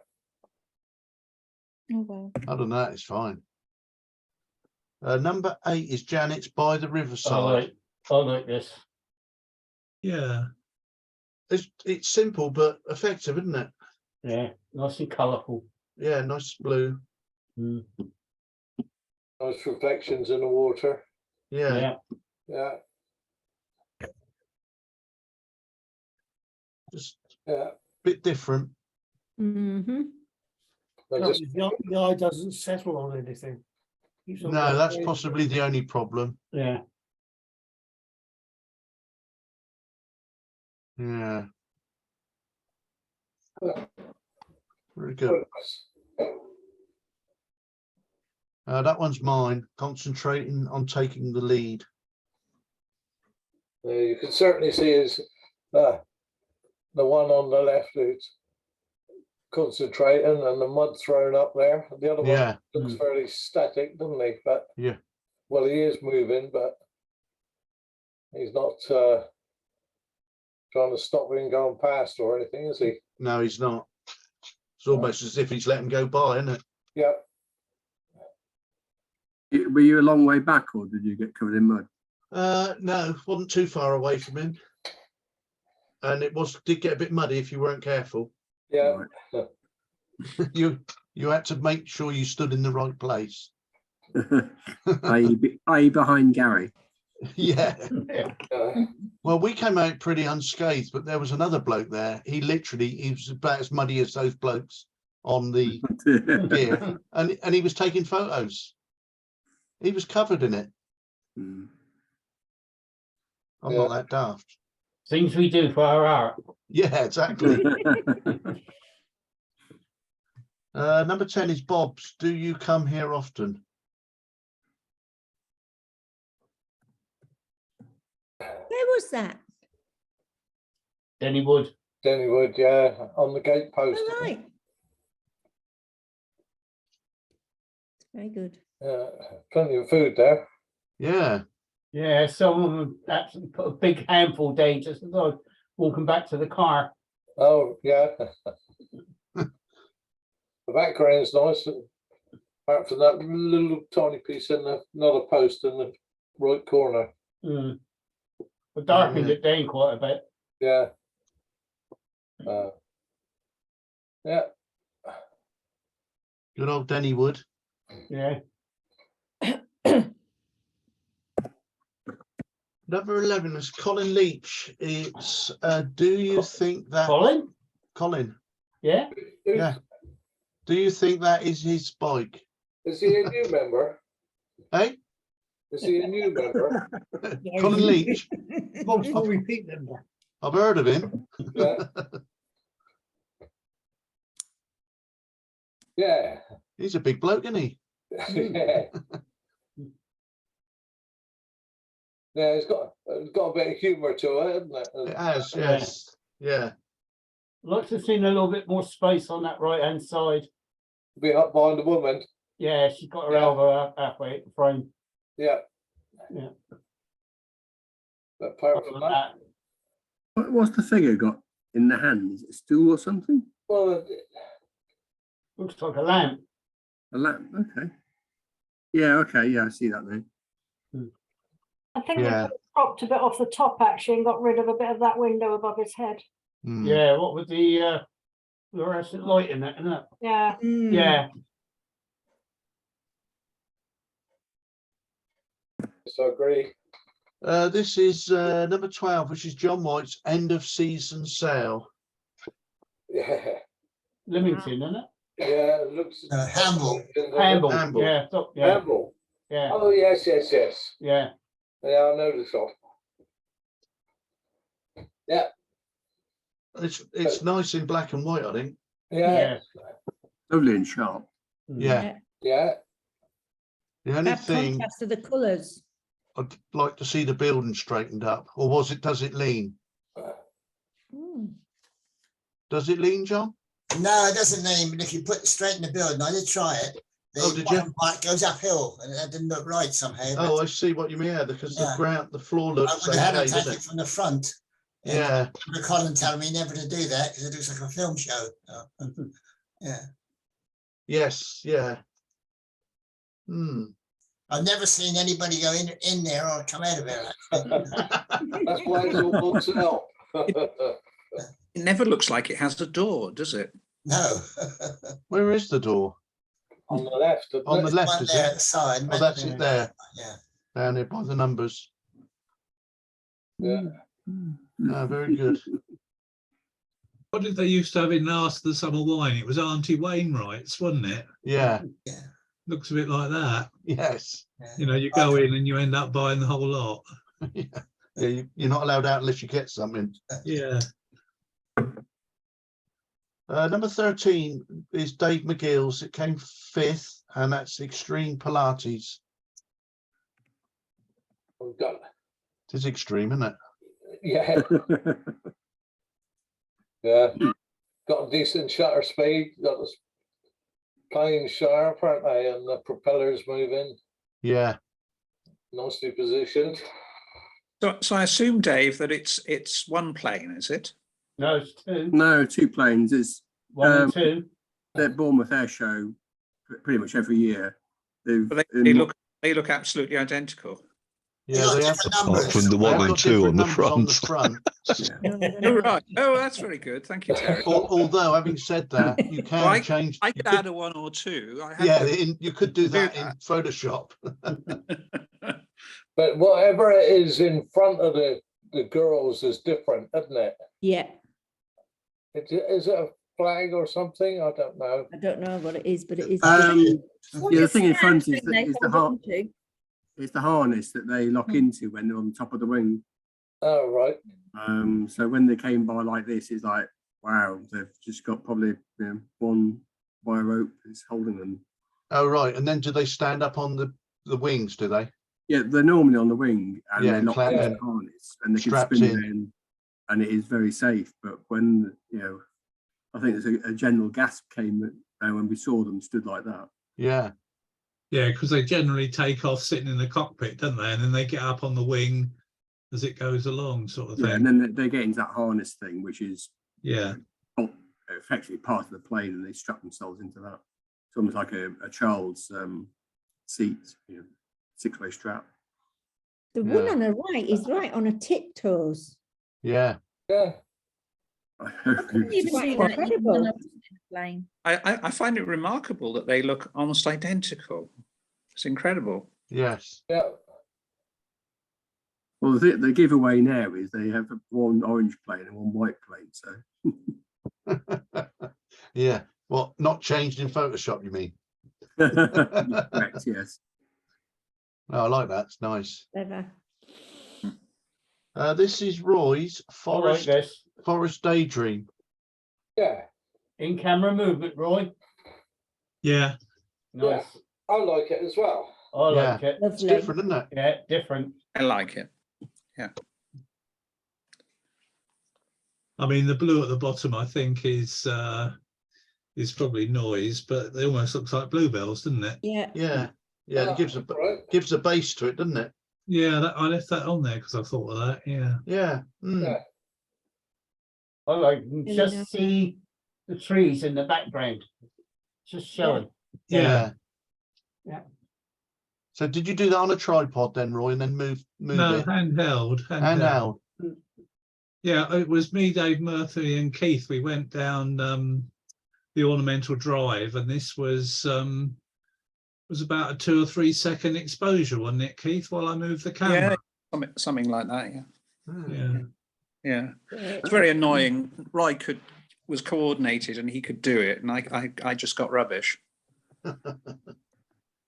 Oh well. Other than that, it's fine. Number 8 is Janet's By the Riverside. I like this. Yeah. It's simple but effective, isn't it? Yeah, nice and colourful. Yeah, nice blue. Mm. Nice reflections in the water. Yeah, Yeah. Yeah. just Yeah. a bit different. Mm-hmm. They just- The eye doesn't settle on anything. Keeps on No, going that's crazy. possibly the only problem. Yeah. Yeah. Very good. That one's mine. Concentrating on taking the lead. You can certainly see is the one on the left who's concentrating and the mud thrown up there. The other Yeah. one looks fairly static, doesn't he? But Yeah. well, he is moving, but he's not trying to stop him going past or anything, is he? No, he's not. It's almost as if he's let him go by, isn't it? Yeah. Were you a long way back, or did you get covered in mud? No, wasn't too far away from him. And it did get a bit muddy if you weren't careful. Yeah. Right. You had to make sure you stood in the right place. i.e. behind Gary. Yeah. Yeah. Well, we came out pretty unscathed, but there was another bloke there. He was about as muddy as those blokes on the pier, and he was taking photos. He was covered in it. Mm. I'm not that daft. Things we do for our art. Yeah, exactly. Number 10 is Bob's. Do you come here often? Where was that? Denny Wood. Denny Wood, yeah, on the gate post. All right. Very good. Plenty of food there. Yeah. Yeah, someone actually put a big handful down just as I was walking back to the car. Oh, yeah. The background's nice. Apart from that little tiny piece in another post in the right corner. Mm. But darkened it down quite a bit. Yeah. Yeah. Good old Denny Wood. Yeah. Number 11 is Colin Leach. It's do you think that Colin? Yeah. Yeah. Do you think that is his bike? Is he a new member? Hey? Is he a new member? Colin Leach. Multiple repeat member. I've heard of him. Yeah. Yeah. He's a big bloke, isn't he? Yeah. Yeah, it's got a bit of humour to it, hasn't it? It has, yes. Yeah. Like to have seen a little bit more space on that right hand side. Be up behind the woman. Yeah, she got her elbow halfway at the frame. Yeah. Yeah. But apart from that, What's the figure got in the hand? Is it a stool or something? well, Looks like a lamp. A lamp. Okay. Yeah. Okay. Yeah, I see that now. I think Yeah. they cropped a bit off the top actually and got rid of a bit of that window above his head. Mm. Yeah, what with the fluorescent light in it, isn't it? Yeah. Mm. Yeah. So I agree. This is number 12, which is John White's end of season sale. Yeah, Leamington, isn't it? yeah, it looks. Hamble. Hamble, Hamble. yeah, yeah, Hamble. yeah, Oh, yes, yes, yes. yeah. Yeah, I know the shop. Yeah, It's nice in black and white, I think. yeah, Lovely and sharp. Yeah. yeah. The only That thing contrast of the colours. I'd like to see the building straightened up, or does it lean? Does it lean, John? No, it doesn't lean, but if you straighten the building, I did try it. Oh, did you? bottom part goes uphill, and that didn't look right somehow. Oh, I see what you mean. Yeah, because Yeah. the floor I looks would have had okay, to take doesn't it it? from the front. And Yeah. Colin telling me never to do that because it looks like a film show. Yeah. Yes. Yeah. Hmm. I've never seen anybody go in there or come out of there. That's why it's all on sale. It never looks like it has a door, does it? No. Where is the door? On the left. On the left, is there it? at the side. Oh, that's it there. Yeah. Down there by the numbers. Yeah. Oh, very good. What did they used to have in Last of the Summer Wine? It was Auntie Wainwright's, wasn't it? Yeah. Looks a bit like that. Yes. You know, you go in and you end up buying the whole lot. Yeah, you're not allowed out unless you get something. Yeah. Number 13 is Dave McGill's. It came 5th, and that's Extreme Pilates. We've got. It is extreme, isn't it? Yeah. Yeah. Got a decent shutter speed. Got this plane sharp, aren't they? And the propellers moving. Yeah. Nicely positioned. So I assume, Dave, that it's one plane, is it? No, it's two. No, 2 planes. It's One and two. the Bournemouth Air Show pretty much every year. But they look absolutely identical. Yeah, they have Apart from the 1 and 2 on the front. Oh, right. Oh, that's very good. Thank you, Terry. Although, having said that, you can Well, change. I could add a 1 or 2. You could do that in Photoshop. But whatever it is in front of the girls is different, isn't it? Yeah, Is it a flag or something? I don't know. I don't know what it is, but it is. Yeah, the thing in front is They the hold on to. it's the harness that they lock into when they're on the top of the wing. Oh, right. So when they came by like this, it's like, wow, they've just got probably one wire rope is holding them. Oh, right. And then do they stand up on the wings, do they? Yeah, they're normally on the wing and Yeah, they're locked clap- into the harness and they can strapped spin in. in and it is very safe. But when, I think there's a general gasp came when we saw them stood like that. Yeah. Yeah, because they generally take off sitting in the cockpit, don't they? And then they get up on the wing as it goes along, sort of thing. Yeah, and then they get into that harness thing, which is effectively part of the plane, and they strap themselves into that. It's almost like a child's seat, 6-way strap. The one on the right is right on a tiptoes. Yeah. Yeah. I find it remarkable that they look almost identical. It's incredible. Yes. Yeah. Well, the giveaway now is they have one orange plane and one white plane. So Yeah. Well, not changed in Photoshop, you mean? correct, yes. No, I like that. It's nice. Clever. This is Roy's Forest Daydream. Yeah. In camera movement, Roy. Yeah. Nice. I like it as well. I like it. It's different, isn't it? Yeah, different. I like it. Yeah. I mean, the blue at the bottom, I think, is probably noise, but it almost looks like bluebells, doesn't it? Yeah. Yeah. Yeah. It gives a base to it, doesn't it? Yeah, I left that on there because I thought of that. Yeah. Yeah. Yeah. I like just see the trees in the background. Just showing. Yeah. Yeah. So did you do that on a tripod then, Roy, and then move No, it? handheld. Handheld. Yeah, it was me, Dave Murphy, and Keith. We went down the Ornamental Drive, and this was was about a 2 or 3 second exposure, wasn't it, Keith, while I moved the camera? Yeah, something like that. Yeah. Yeah. Yeah. It's very annoying. Roy was coordinated and he could do it, and I just got rubbish. Well,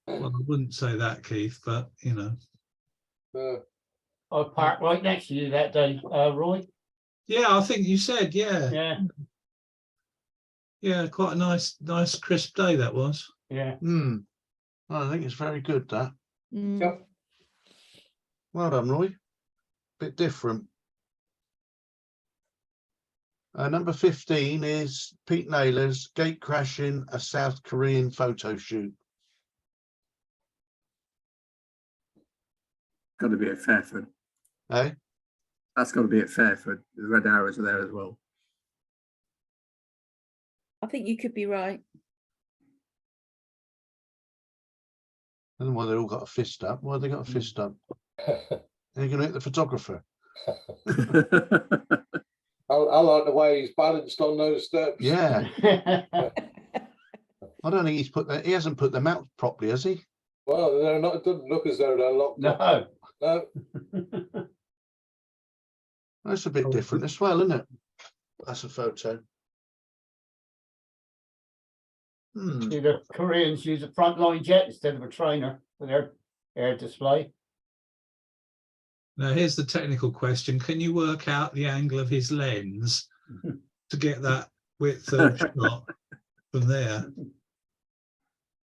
I wouldn't say that, Keith, but you know. I parked right next to you that day, Roy. Yeah, I think you said, yeah. Yeah. Yeah, quite a nice crisp day that was. Yeah. I think it's very good, that. Mm. Well done, Roy. Bit different. Number 15 is Pete Naylor's gate crashing a South Korean photo shoot. Got to be at Fairford. Eh? That's got to be at Fairford. The red arrows are there as well. I think you could be right. I don't know why they all got a fist up. Why have they got a fist up? Are you going to hit the photographer? I like the way he's balanced on those steps. Yeah. I don't think he hasn't put them out properly, has he? Well, they're not. It doesn't look as though they're locked. No. No. That's a bit different as well, isn't it? That's a photo. See, the Koreans use a frontline jet instead of a trainer for their air display. Now, here's the technical question. Can you work out the angle of his lens to get that width of shot from there?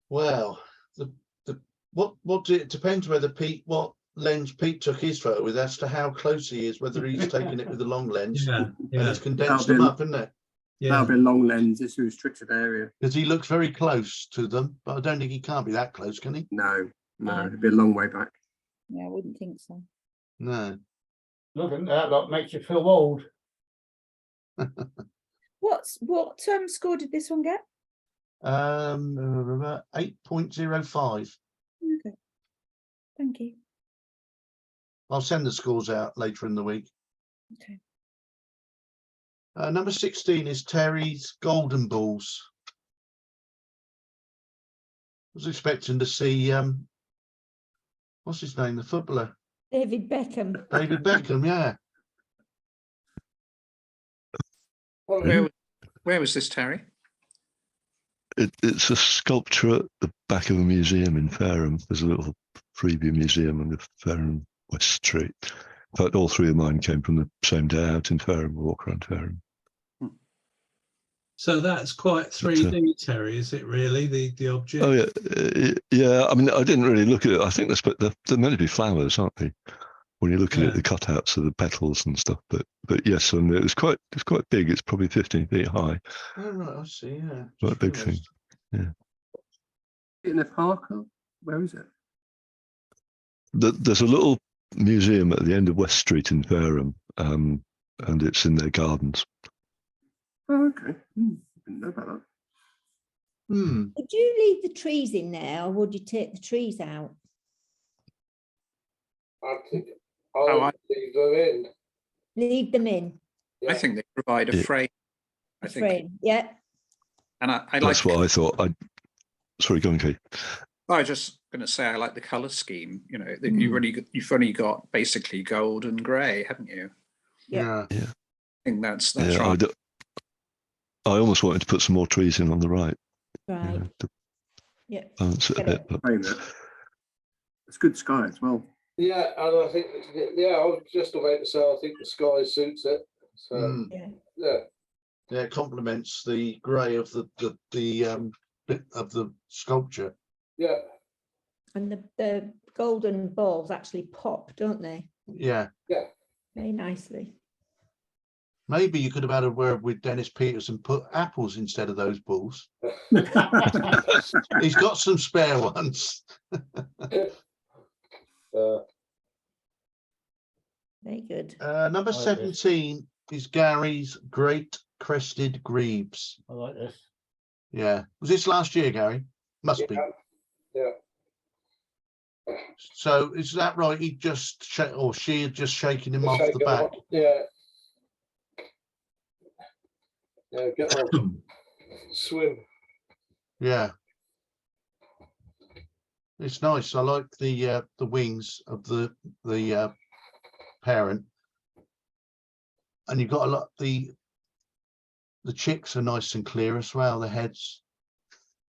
Well, it depends whether what lens Pete took his photo with as to how close he is, whether he's taking it with the long lens. Yeah. And it's condensed them up, isn't it? Yeah. That'll be a long lens. It's a restricted area. Because he looks very close to them, but I don't think he can't be that close, can he? No, it'd be a long way back. Yeah, I wouldn't think so. No. Look at that, that makes you feel old. What score did this one get? 8.05. Okay. Thank you. I'll send the scores out later in the week. Okay. Number 16 is Terry's Golden Balls. I was expecting to see what's his name, the footballer? David Beckham. David Beckham, yeah. Where was this, Terry? It's a sculpture at the back of a museum in Fareham. There's a little freebie museum on the Fareham West Street. In fact, all three of mine came from the same day out in Fareham, walk around Fareham. So that's quite 3D, Terry, is it really, the object? Oh, yeah. Yeah, I mean, I didn't really look at it. I think they're meant to be flowers, aren't they? When you look at it, the cutouts of the petals and stuff. But yes, and it's quite big. It's probably 15 feet high. Oh, right, I see, yeah. Quite a big thing. Yeah. In the park? Where is it? There's a little museum at the end of West Street in Fareham, and it's in their gardens. Oh, okay. Didn't know about that. Would you leave the trees in there, or would you take the trees out? I think I'll leave them in. Leave them in. I think they provide a frame. I think. Frame, yeah. And I like. That's what I thought. Sorry, go on, Kate. I was just going to say I like the colour scheme. You know, that you've only got basically gold and grey, haven't you? Yeah. Yeah. I think that's Yeah, right. I almost wanted to put some more trees in on the right. Right. Yeah. Balance it a bit, but it's good sky as well. Yeah, and I think I was just about to say I think the sky suits it. So yeah, it complements the grey of the bit of the sculpture. Yeah. And the golden balls actually pop, don't they? Yeah. Yeah. Very nicely. Maybe you could have had a word with Dennis Peters and put apples instead of those balls. He's got some spare ones. Very good. Number 17 is Gary's Great Crested Grebes. I like this. Yeah. Was this last year, Gary? Must be. Yeah. So is that right? He just she had just shaken him off the back. Yeah. Yeah, get on. Swim. Yeah. It's nice. I like the wings of the parent, and you've got a lot. The chicks are nice and clear as well. The heads,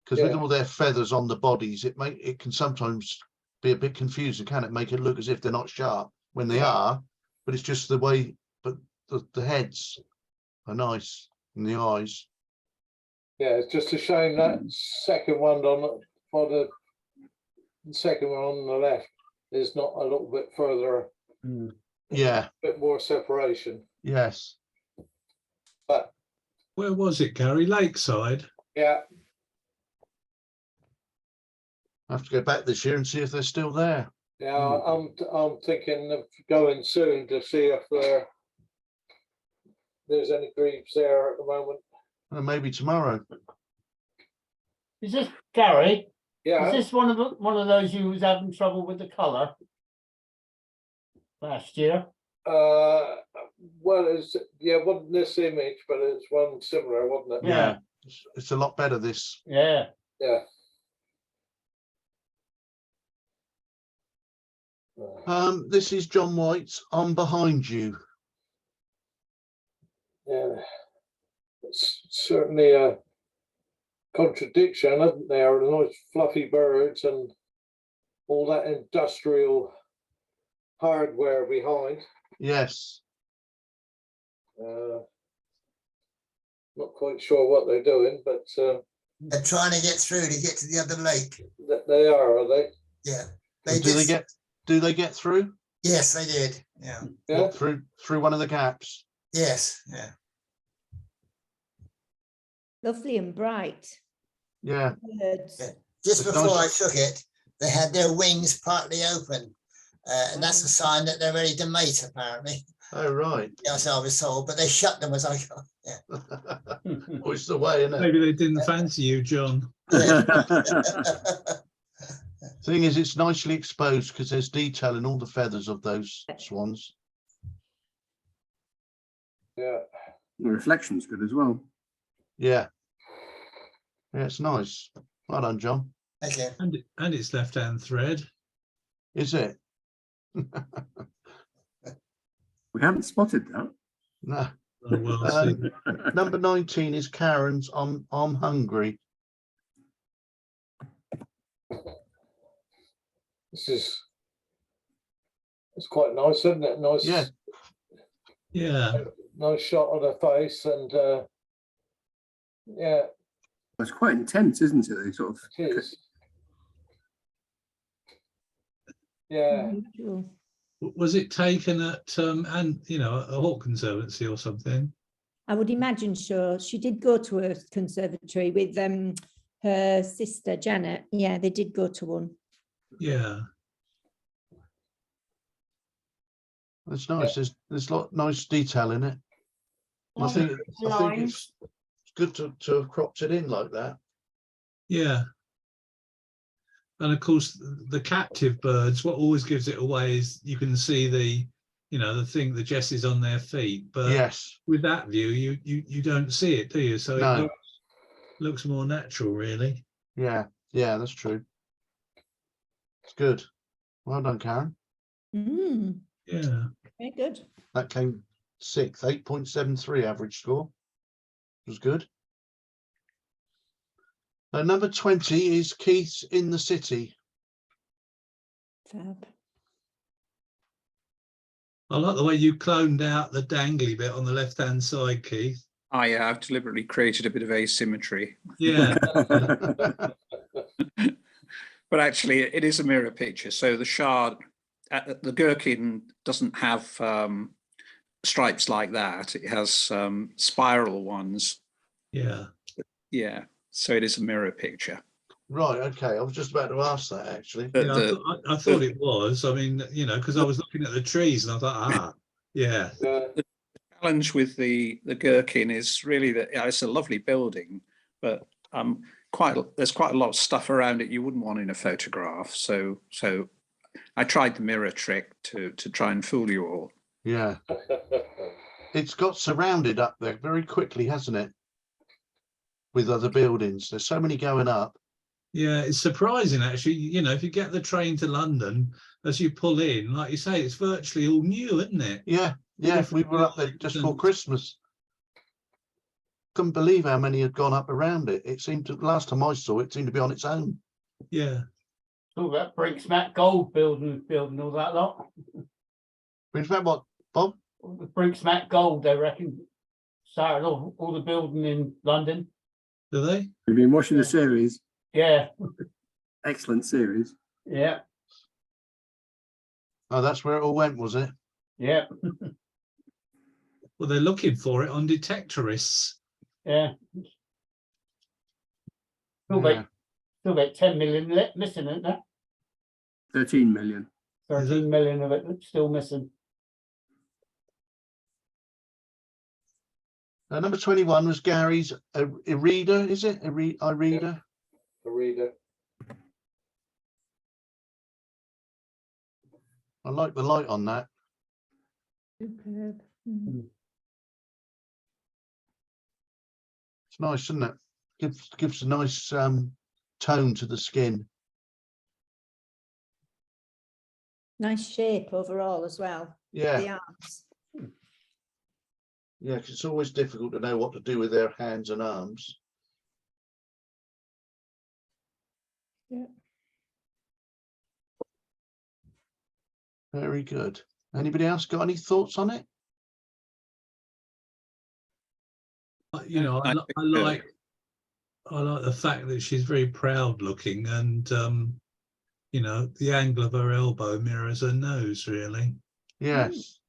because with Yeah. all their feathers on the bodies, it can sometimes be a bit confusing, can it? Make it look as if they're not sharp when they are, but it's just the way. But the heads are nice and the eyes. Yeah, it's just a shame that second one the second one on the left is not a little bit further, Yeah. a bit more separation. Yes. But Where was it, Gary? Lakeside? yeah, I have to go back this year and see if they're still there. yeah, I'm thinking of going soon to see if there's any grebes there at the moment. And maybe tomorrow. Is this Gary? Yeah. Is this one of those who was having trouble with the colour last year? Well, wasn't this image, but it's one similar, wasn't it? Yeah. It's a lot better this. Yeah. Yeah. This is John White's I'm Behind You. Yeah. It's certainly a contradiction, isn't there? The nice fluffy birds and all that industrial hardware behind. Yes. Not quite sure what they're doing, but They're trying to get through to get to the other lake. they are they? Yeah. Do they get through? Yes, they did. Yeah. Yeah. What, through one of the gaps? Yes. Yeah. Lovely and bright. Yeah. Birds. Yeah. Just It's before nice. I took it, they had their wings partly open. And that's a sign that they're ready to mate, apparently. Oh, right. Yes, I was told, but they shut them as I got. Yeah. Well, it's the way, isn't it? Maybe they didn't fancy you, John. Thing is, it's nicely exposed because there's detail in all the feathers of those swans. Yeah. The reflection's good as well. Yeah. Yeah, it's nice. Well done, John. Thank you. And it's left-hand thread. Is it? We haven't spotted that. No. Oh, well seen. Number 19 is Karen's I'm Hungry. It's quite nice, isn't it? Nice. Yeah. Yeah. Nice shot of the face, and yeah. It's quite intense, isn't it? They sort of. It is. Yeah. Was it taken at and a Hawk Conservancy or something? I would imagine so. She did go to a conservatory with her sister Janet. Yeah, they did go to one. Yeah. That's nice. There's a lot of nice detail in it. I think it's good to have cropped it in like that. Yeah. And of course, the captive birds, what always gives it away is you can see the thing, the jesses on their feet. But yes, with that view, you don't see it, do you? So no. It looks more natural, really. Yeah, that's true. It's good. Well done, Karen. Yeah. Very good. That came 6th, 8.73 average score. It was good. Number 20 is Keith's In the City. Fab. I like the way you cloned out the dangly bit on the left-hand side, Keith. I've deliberately created a bit of asymmetry. Yeah. But actually, it is a mirror picture. So the shard, the gherkin doesn't have stripes like that. It has spiral ones. Yeah. Yeah. So it is a mirror picture. Right. Okay. I was just about to ask that, actually. Yeah, I thought it was. I mean, because I was looking at the trees and I thought, yeah. The challenge with the gherkin is really that it's a lovely building, but there's quite a lot of stuff around it you wouldn't want in a photograph. So I tried the mirror trick to try and fool you all. Yeah. It's got surrounded up there very quickly, hasn't it? With other buildings. There's so many going up. Yeah, it's surprising actually. You know, if you get the train to London, as you pull in, like you say, it's virtually all new, isn't it? Yeah, yeah. We were up there just before Christmas. Couldn't believe how many had gone up around it. It seemed to, last time I saw it, it seemed to be on its own. Yeah. All that Brinksmack Gold building all that lot. Brings back what, Bob? All the Brinksmack Gold, they reckon, started all the building in London. Do they? We've been watching the series. Yeah. Excellent series. Yeah. Oh, that's where it all went, was it? Yeah. Well, they're looking for it on detectorists. Yeah. Still about 10 million missing, isn't there? 13 million. 13 million of it still missing. Number 21 was Gary's Irida, is it? Irida? Irida. I like the light on that. Superb. It's nice, isn't it? Gives a nice tone to the skin. Nice shape overall as well. Yeah. The arms. Yeah, 'cause it's always difficult to know what to do with their hands and arms. Yeah. Very good. Anybody else got any thoughts on it? You know, I like the fact that she's very proud looking, and you know, the angle of her elbow mirrors her nose, really. Yes.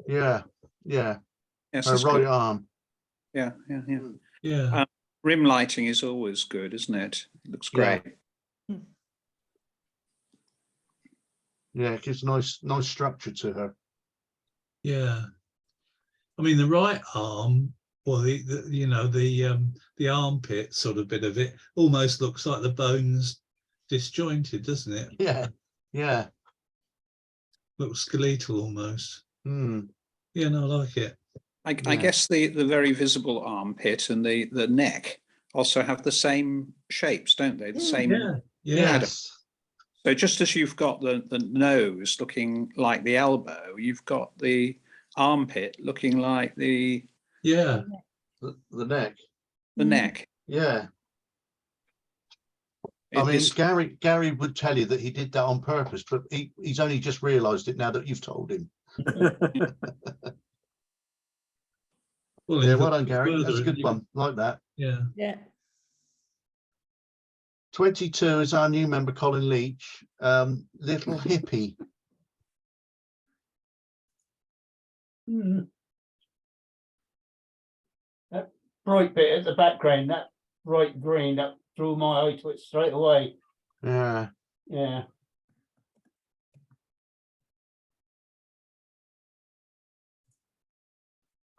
Yeah. Yeah. Yes, Her that's right good. arm. Yeah. Yeah. Rim lighting is always good, isn't it? It looks Yeah. great. Yeah, it gives nice structure to her. Yeah. I mean, the right arm, or the armpit sort of bit of it almost looks like the bone's disjointed, doesn't it? Yeah. Yeah. Looks skeletal almost. Mm. Yeah, no, I like it. I guess the very visible armpit and the neck also have the same shapes, don't they? The same. Yeah. Yes. So just as you've got the nose looking like the elbow, you've got the armpit looking like the The neck. the neck. Yeah. I mean, Gary would tell you that he did that on purpose, but he's only just realised it now that you've told him. Well, yeah, well done, Gary. That's a good one. Like that. Yeah. Yeah. 22 is our new member, Colin Leach. Little hippie. That bright bit at the background, that bright green, that drew my eye to it straight away. Yeah. Yeah.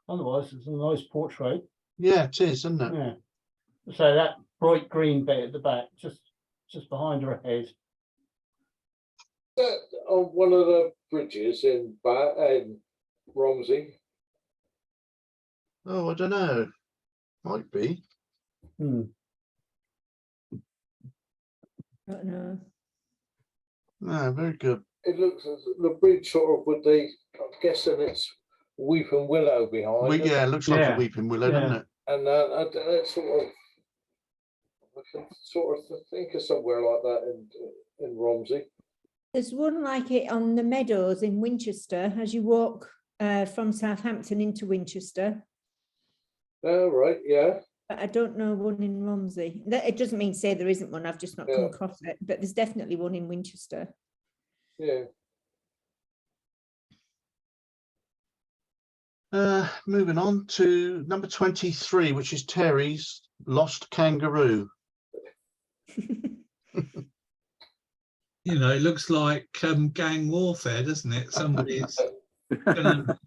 Otherwise, it's a nice portrait. Yeah, it is, isn't it? Yeah. So that bright green bit at the back, just behind her head. That on one of the bridges in Romsey. Oh, I don't know. Might be. Don't know. No, very good. It looks as the bridge sort of with the. I'm guessing it's Weeping Willow behind. Yeah, it looks like a Weeping Willow, doesn't it? And that sort of. I can sort of think of somewhere like that in Romsey. There's one like it on the meadows in Winchester as you walk from Southampton into Winchester. Oh, right, yeah. But I don't know one in Romsey. It doesn't mean to say there isn't one. I've just not come across it. But there's definitely one in Winchester. Yeah. Moving on to number 23, which is Terry's Lost Kangaroo. You know, it looks like gang warfare, doesn't it? Somebody's gonna,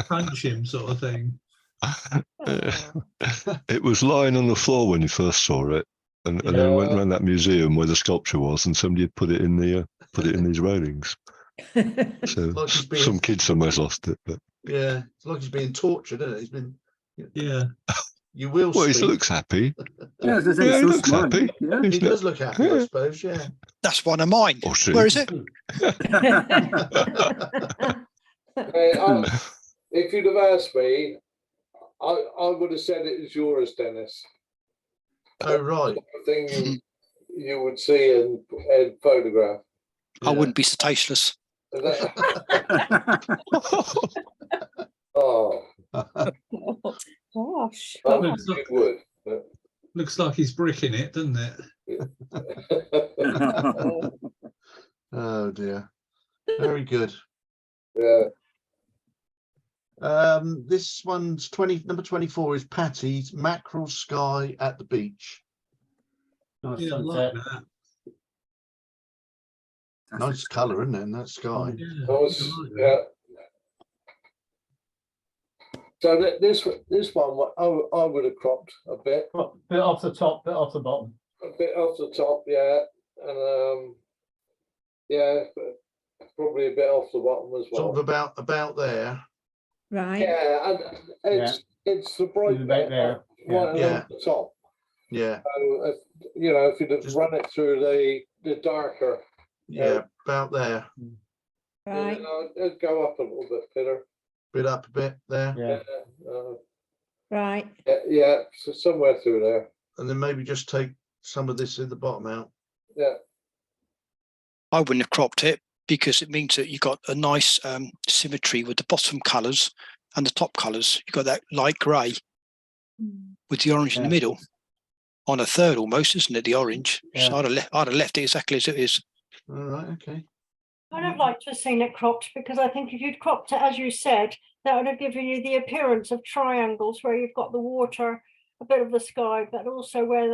punch him, sort of thing. It was lying on the floor when you first saw it, and then we went around that museum where the sculpture was, and somebody had put it in these railings. So like some kid somewhere's lost it, but yeah, it's like he's being tortured, isn't it? He's been. Yeah. You will Well, he speak. looks happy. Yeah, as I say, Yeah, he still looks smiling, happy. yeah. He He's does look happy, I suppose, yeah. That's one of mine. Or she. Where is it? If you'd have asked me, I would have said it was yours, Dennis. Oh, right. The thing you would see in photograph. I wouldn't be so tasteless. Oh, Gosh. you would. Looks like he's bricking it, doesn't it? Oh dear. Very good. Yeah. This one's number 24 is Patty's Mackerel Sky at the Beach. Nice Yeah, I like sunset. that. Nice colour, isn't it, in that sky? Yeah, I was, I like that. yeah. So this one, I would have cropped a bit Bit off the top, bit off the bottom. off the top, yeah, and yeah, probably a bit off the bottom as well. Sort of about there. Right. Yeah, and it's the bright Leave it back there. right Yeah. along the top. Yeah, So if you'd have run it through the darker, yeah, about there. Right. it'd go up a little bit, Peter. Bit up a bit there. Yeah. Right. Yeah, so somewhere through there. And then maybe just take some of this in the bottom out. Yeah. I wouldn't have cropped it because it means that you've got a nice symmetry with the bottom colours and the top colours. You've got that light grey with the orange in the middle. On a third almost, isn't it? The orange. Yeah. So I'd have left it exactly as it is. All right, okay. I'd have liked to have seen it cropped because I think if you'd cropped it, as you said, that would have given you the appearance of triangles where you've got the water, a bit of the sky, but also where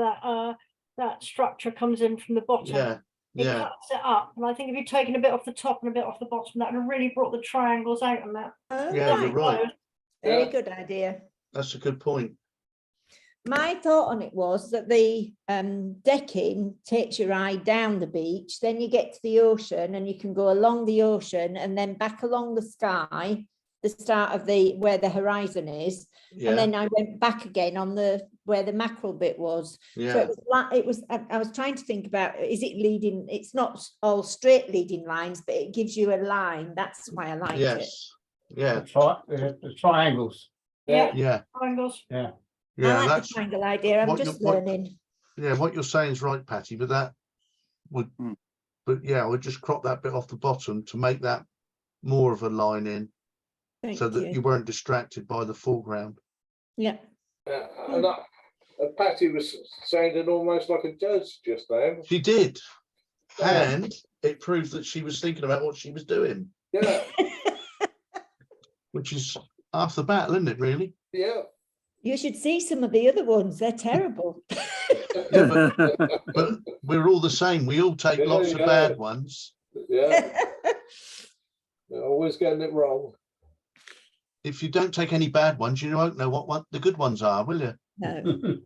that structure comes in from the bottom. Yeah, It yeah. cuts it up. And I think if you'd taken a bit off the top and a bit off the bottom, that would have really brought the triangles out on that. Oh, Yeah, you're right. Very Yeah. good idea. That's a good point. My thought on it was that the decking takes your eye down the beach, then you get to the ocean and you can go along the ocean and then back along the sky, the start of where the horizon is. Yeah, And then I went back again on where the mackerel bit was. So yeah, it was I was trying to think about, is it leading? It's not all straight leading lines, but it gives you a line. That's why I liked it. yes, yeah, The triangles. Yeah. yeah, Triangles. Yeah. yeah. I like That's the triangle idea. I'm what just what- learning. yeah. What you're saying is right, Patty. But that would, but yeah, I would just crop that bit off the bottom to make that more of a line in, Thank so that you. you weren't distracted by the foreground. Yeah. And Patty was sounding almost like a judge just now. She did, Yeah. and it proved that she was thinking about what she was doing, Yeah, which is half the battle, isn't it? Really? yeah. You should see some of the other ones. They're terrible. Yeah, but we're all the same. We all take Yeah, lots of yeah. bad ones. Yeah. You're always getting it wrong. If you don't take any bad ones, you won't know what the good ones are, will you? No.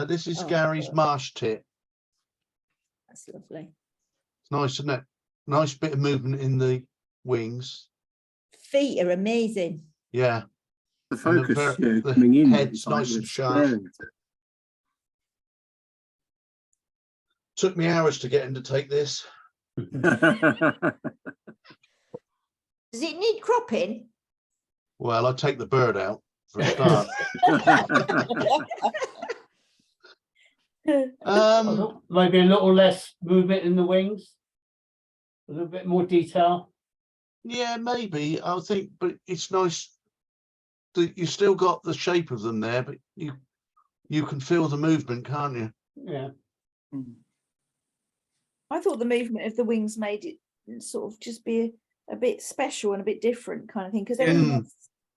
This is Oh, Gary's God. marsh tit. That's lovely. It's nice, isn't it? Nice bit of movement in the wings. Feet are amazing. Yeah, The And the focus the coming in. head's it's like nice and we're sharp. staring at it. took me hours to get him to take this. Does it need cropping? Well, I'd take the bird out for a start. Maybe a little less movement in the wings. A little bit more detail. Yeah, maybe. I think, but it's nice that you still got the shape of them there, but you can feel the movement, can't you? Yeah. I thought the movement of the wings made it sort of just be a bit special and a bit different kind of thing, because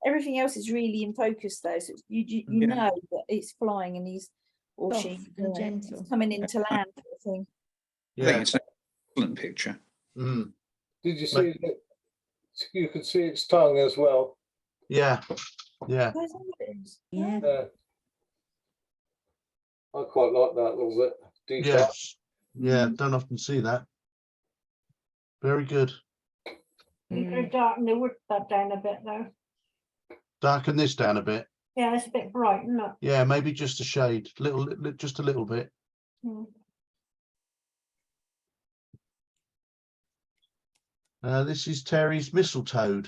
everything else is really in focus though, so you know that it's flying and he's or Soft she and gentle. it's coming into land kind of thing. I think it's an excellent picture. Mm. Did you see that? You could see its tongue as well. Yeah, yeah. Where's all it is? Yeah. I quite like that little bit. Detail. Yes. Yeah, don't often see that. Very good. You could have darkened the wood bed down a bit though. Darken this down a bit. Yeah, it's a bit bright, isn't it? Yeah, maybe just a shade, just a little bit. Mm. This is Terry's mistletoe.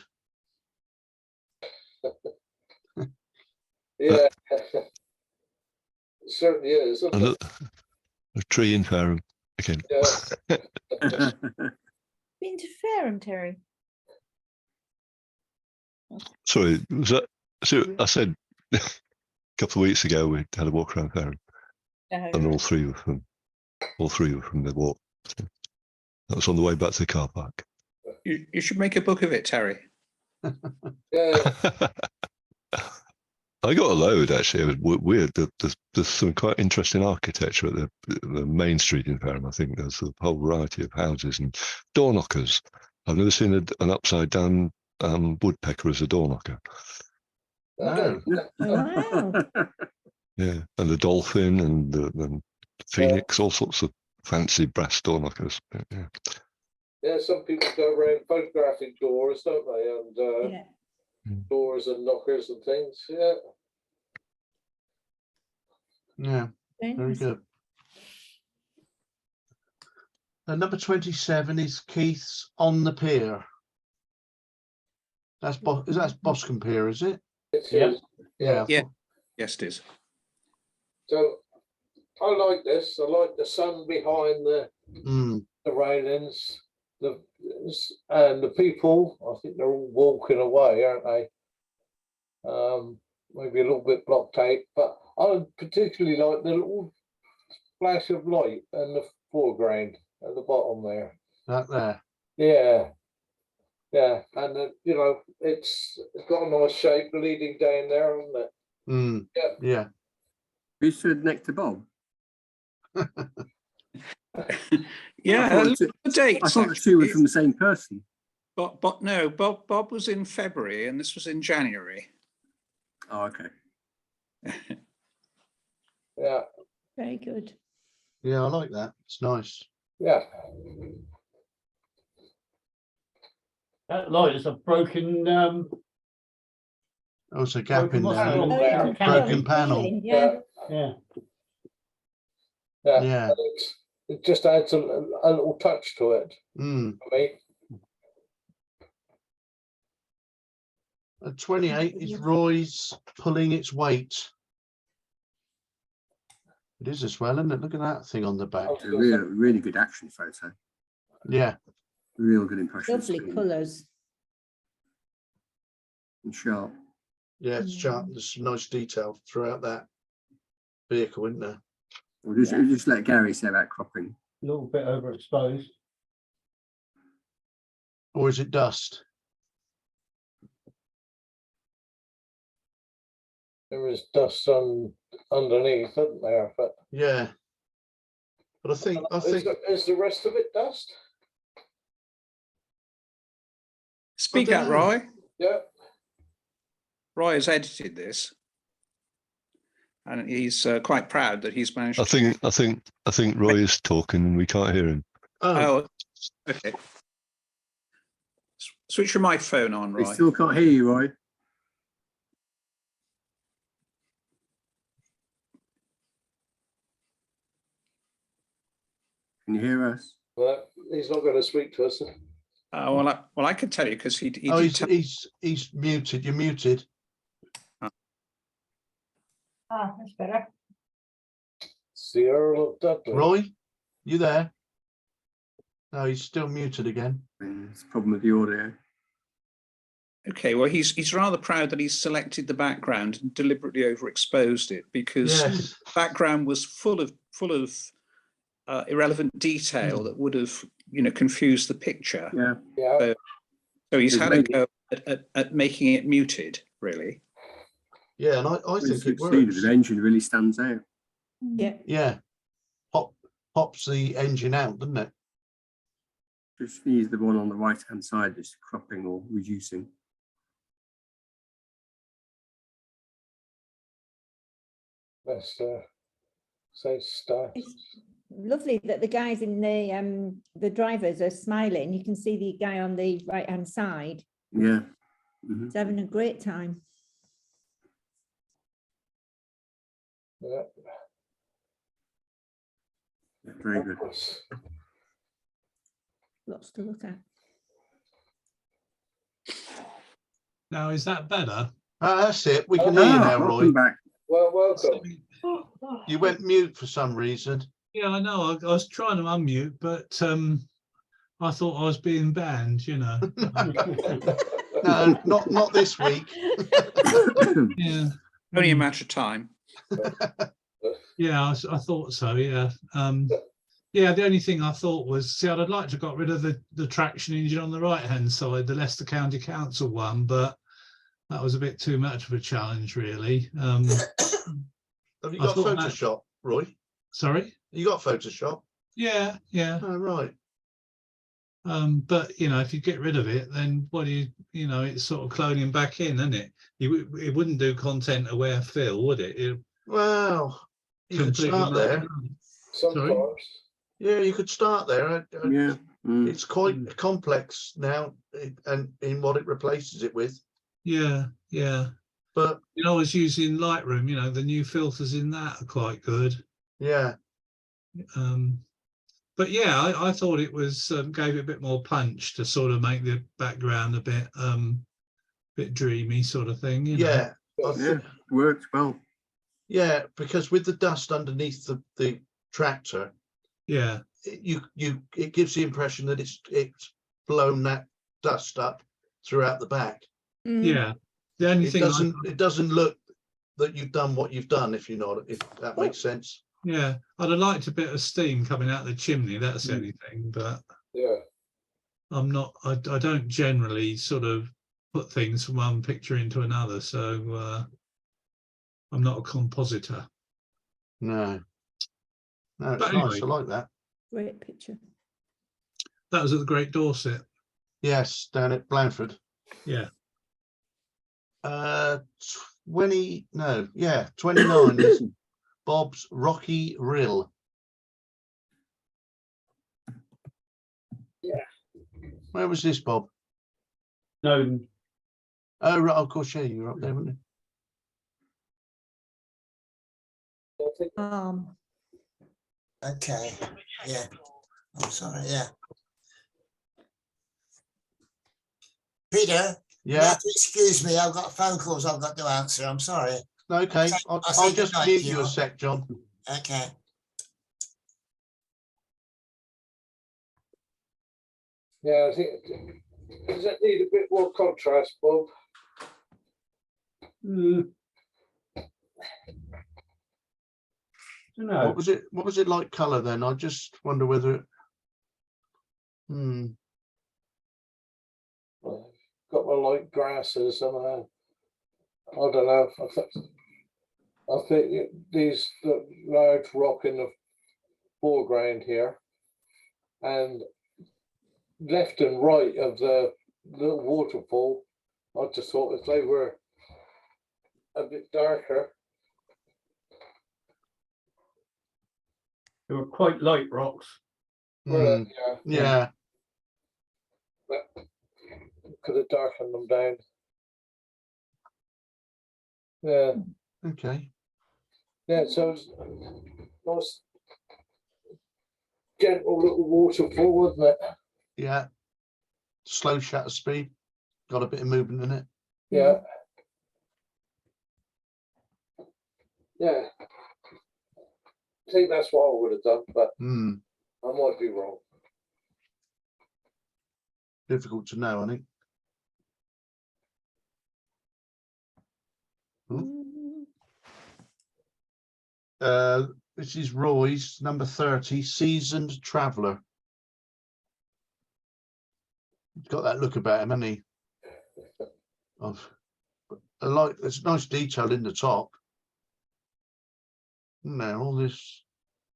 Yeah. It certainly is. Isn't it? A tree in Fareham again. Yeah. Been to Fareham, Terry? Sorry, was that? So I said a couple of weeks ago we had a walk around Fareham, and all three were from the walk. So that was on the way back to the car park. You should make a book of it, Terry. Yeah. I got a load actually. It was weird. There's some quite interesting architecture at the main street in Fareham. I think there's a whole variety of houses and door knockers. I've never seen an upside down woodpecker as a door knocker. Oh. Wow. Yeah, and the dolphin and the phoenix, all sorts of fancy brass door knockers. Yeah. Yeah, some people go around photographing doors, don't they? And Yeah. doors and knockers and things. Yeah. Yeah, very good. Number 27 is Keith's On the Pier. That's Boscombe Pier, is it? It's Yeah. Yeah. Yeah. Yes, it is. So I like this. I like the sun behind the railings. And the people, I think they're all walking away, aren't they? Maybe a little bit blocked out, but I particularly like the little flash of light in the foreground at the bottom there. That there. Yeah, yeah, and you know, it's got a nice shape leading down there, hasn't it? Yeah. Yeah. Who stood next to Bob? Yeah, I look at the dates. I thought the two were actually. from the same person. But no, Bob was in February and this was in January. Oh, okay. Yeah. Very good. Yeah, I like that. It's nice. Yeah. That light is a broken. Oh, it's a gap in what's there. that Oh, yeah. Broken panel. Ceiling, yeah. Yeah. Yeah. Yeah. And it just adds a little touch to it. I mean, At 28 is Roy's Pulling Its Weight. It is as well, isn't it? Look at that thing on the back. It's a really good action photo. Yeah. Real good impression. Lovely colours. And sharp. Yeah, it's sharp. There's some nice detail throughout that vehicle, isn't there? We'll just let Gary say about cropping. A little bit overexposed. Or is it dust? there is dust underneath, isn't there? But Yeah. But I think is the rest of it dust? Speak I up, don't know. Roy. Yeah. Roy has edited this, and he's quite proud that he's managed. I think Roy is talking and we can't hear him. Oh, Okay. Switch your microphone on, We Roy. still can't hear you, Roy. Can you hear us? Well, he's not going to speak to us. Well, I can tell you because he oh, did tell- he's muted. You're muted. Ah, that's better. It's the Earl of Dudley. Roy, you there? No, he's still muted again. It's a problem with the audio. Okay, well, he's rather proud that he's selected the background and deliberately overexposed it because Yes. the background was full of irrelevant detail that would have, confused the picture. Yeah. Yeah. So he's It's had a maybe- go at making it muted, really. Yeah, and I think it works. The engine really stands out. Yeah. Yeah. Pops the engine out, doesn't it? Just use the one on the right hand side, just cropping or reducing. That's so stuff. It's lovely that the guys in the drivers are smiling. You can see the guy on the right hand side. Yeah. He's having a great time. Yeah. Very good. Lots to look at. Now, is that better? That's it. We can hear you now, Roy. Welcome back. Well, welcome. You went mute for some reason. Yeah, I know. I was trying to unmute, but I thought I was being banned, you know. No, not this week. Yeah. Only a matter of time. Yeah, I thought so. Yeah. Yeah, the only thing I thought was, see, I'd like to have got rid of the traction engine on the right-hand side, the Leicester County Council one, but that was a bit too much of a challenge, really. Have you got thought Photoshop, Roy? Sorry? You got Photoshop? Yeah, yeah. Oh, right. But, you know, if you get rid of it, then what do you know, it's sort of cloning back in, isn't it? It wouldn't do content-aware fill, would it? Well, you could Completely start there. Sometimes. Yeah, you could start there. Yeah. It's quite complex now, and in what it replaces it with. Yeah, yeah. But you know, I was using Lightroom. You know, the new filters in that are quite good. Yeah. But yeah, I thought it was gave it a bit more punch to sort of make the background a bit dreamy, sort of thing. You know? Yeah, worked well. Yeah, because with the dust underneath the tractor, yeah, it gives the impression that it's blown that dust up throughout the back. Yeah, the only thing it doesn't look that you've done what you've done, if that makes sense. Yeah, I'd have liked a bit of steam coming out of the chimney. That's the only thing, but yeah, I'm not. I don't generally sort of put things from one picture into another, so I'm not a compositor. No, it's But nice. anyway, I like that. Great picture. That was at the Great Dorset. Yes, down at Blandford. Yeah. 29 is Bob's Rocky Rill. Yeah. Where was this, Bob? No. Oh, right, of course, yeah, you were up there, weren't you? Okay, yeah. I'm sorry, yeah. Peter, you have to excuse me. I've got phone calls I've got to answer. I'm sorry. Okay, I'll just mute you a sec, John. Okay. Yeah, I think does it need a bit more contrast, Bob? No. What was it like colour then? I just wonder whether it Got my light grasses and I don't know. I think these large rock in the foreground here, and left and right of the little waterfall, I just thought if they were a bit darker. They were quite light rocks. Yeah. But could have darkened them down. Yeah. Okay. Yeah, so it's nice, gentle little waterfall, wasn't it? Yeah. Slow shutter speed. Got a bit of movement in it. Yeah. Yeah. I think that's what I would have done, but I might be wrong. Difficult to know, I think. This is Roy's number 30, Seasoned Traveller. He's got that look about him, hasn't he? I like, there's nice detail in the top. No, all this.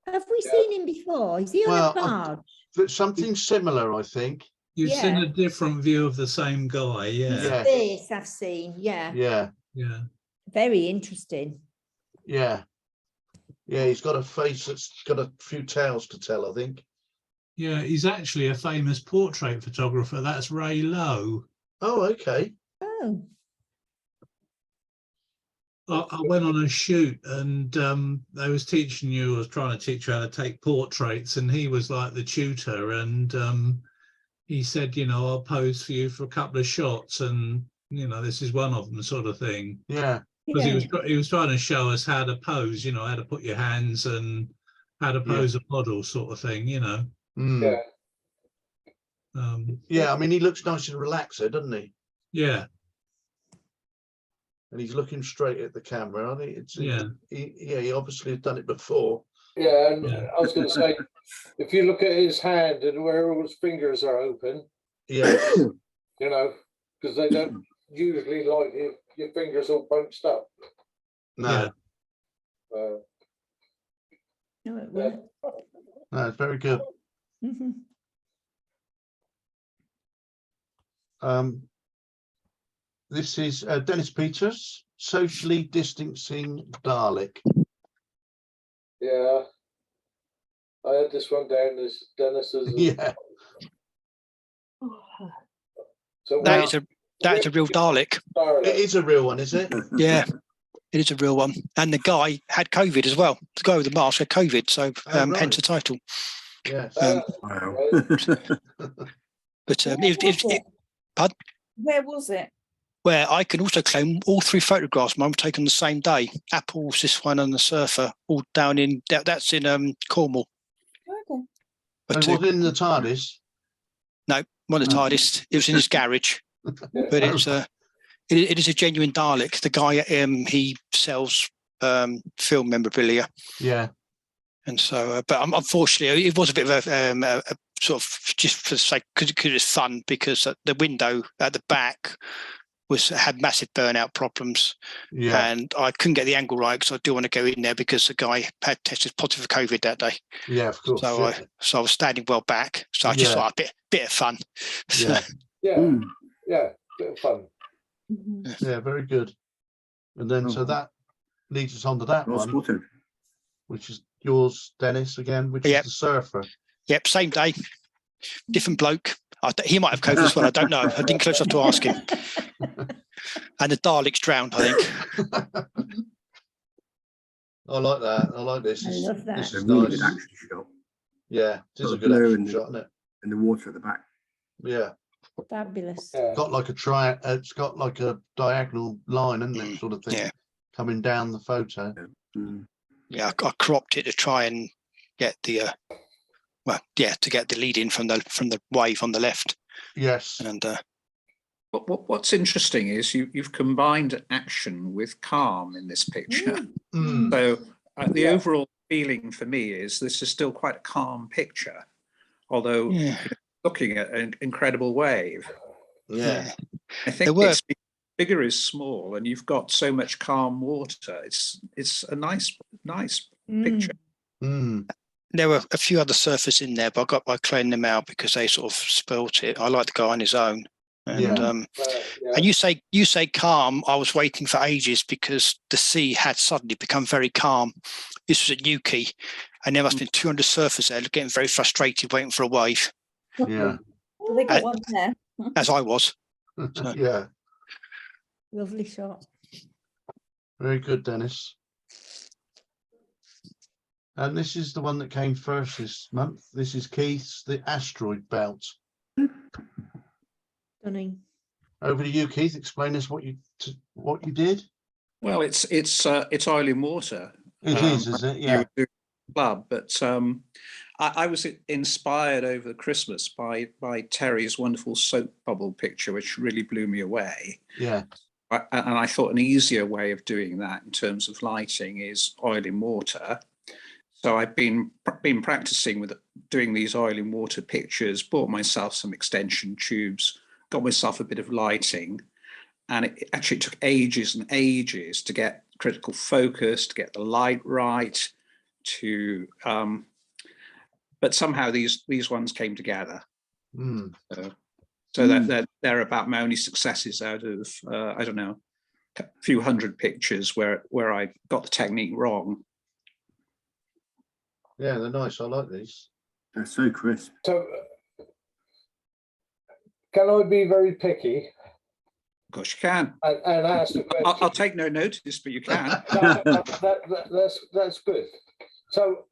Have we seen him before? Is he on a barge? Something similar, I think. You've seen a different view of the same guy, yeah. This I've seen, yeah. Yeah. Very interesting. Yeah. Yeah, he's got a face that's got a few tales to tell, I think. Yeah, he's actually a famous portrait photographer. That's Ray Lowe. Oh, okay. Oh. I went on a shoot and they was teaching you, I was trying to teach you how to take portraits, and he was like the tutor, and he said, you know, I'll pose for you for a couple of shots, and you know, this is one of them, sort of thing. Yeah. Because Yeah. he was trying to show us how to pose, you know, how to put your hands and how to pose a model, sort of thing, you know. Mm. Yeah. Yeah, I mean, he looks nice and relaxed there, doesn't he? Yeah, And he's looking straight at the camera. I think it's yeah, he obviously has done it before. Yeah, and yeah. I was going to say, if you look at his hand and where all his fingers are open, Yeah. you know, because they don't usually like your fingers all bunched up. No, Yeah. No, it worked. no, it's very good. Mhm. This is Dennis Peters, socially distancing Dalek. Yeah, I had this one down as Dennis's. Yeah. So That is a real Dalek. It is a real one, is it? Yeah, it is a real one. And the guy had COVID as well. The guy with the mask had COVID, so right. hence the title. Yes. Wow. But pardon? Where was it? Where I can also claim all three photographs mine were taken the same day. Apples, this one, and the surfer, all down in that's in Cornwall. Okay. But It was in the TARDIS. no, one of the TARDIS. It was in his garage. But it's it is a genuine Dalek. The guy he sells film memorabilia. Yeah. And so, but unfortunately, it was a bit of a sort of just for the sake because it's fun because the window at the back had massive burnout problems, and I couldn't get the angle right because I do want to go in there because the guy had tested positive for COVID that day. Yeah, of course. So I was standing well back, so I just thought a bit of fun. Yeah. Yeah, bit of fun. Yeah, very good. And then so that leads us on to that one, which is yours, Dennis, again, which is the surfer. Yep, same day, different bloke. He might have COVID as well. I don't know. I didn't close enough to ask him. And the Dalek's drowned, I think. I like that. I like this. I love that. This is Really nice. good action shot. Yeah, it is a Got good blue action and shot, isn't it? And the water at the back. Yeah. Fabulous. Got like a it's got like a diagonal line, isn't it, sort of thing, coming down the photo. Yeah, I cropped it to try and get the to get the lead in from the wave on the left. Yes. And what's interesting is you've combined action with calm in this picture. So the overall feeling for me is this is still quite a calm picture, although looking at an incredible wave. Yeah, I think it's bigger is small, and you've got so much calm water. It's a nice picture. There were a few other surfers in there, but I got by clearing them out because they sort of spoilt it. I like the guy on his own. And and you say calm. I was waiting for ages because the sea had suddenly become very calm. This was at Yuki, and there must have been 200 surfers there getting very frustrated, waiting for a wave. Yeah. Well, they got one there. As I was. So. Yeah. Lovely shot. Very good, Dennis. And this is the one that came first this month. This is Keith's The Asteroid Belt. Stunning. Over to you, Keith. Explain us what you did. Well, it's oil in water. It is, isn't it? Yeah. Club, but I was inspired over Christmas by Terry's wonderful soap bubble picture, which really blew me away. Yeah. And I thought an easier way of doing that in terms of lighting is oil in water. So I've been practicing with doing these oil in water pictures, bought myself some extension tubes, got myself a bit of lighting, and it actually took ages and ages to get critical focus, to get the light right, but somehow these ones came together. So that they're about my only successes out of I don't know, a few hundred pictures where I got the technique wrong. Yeah, they're nice. I like these. They're so crisp. So, can I be very picky? Of course you can. And ask the question. I'll take no notice, but you can. No, that's good. So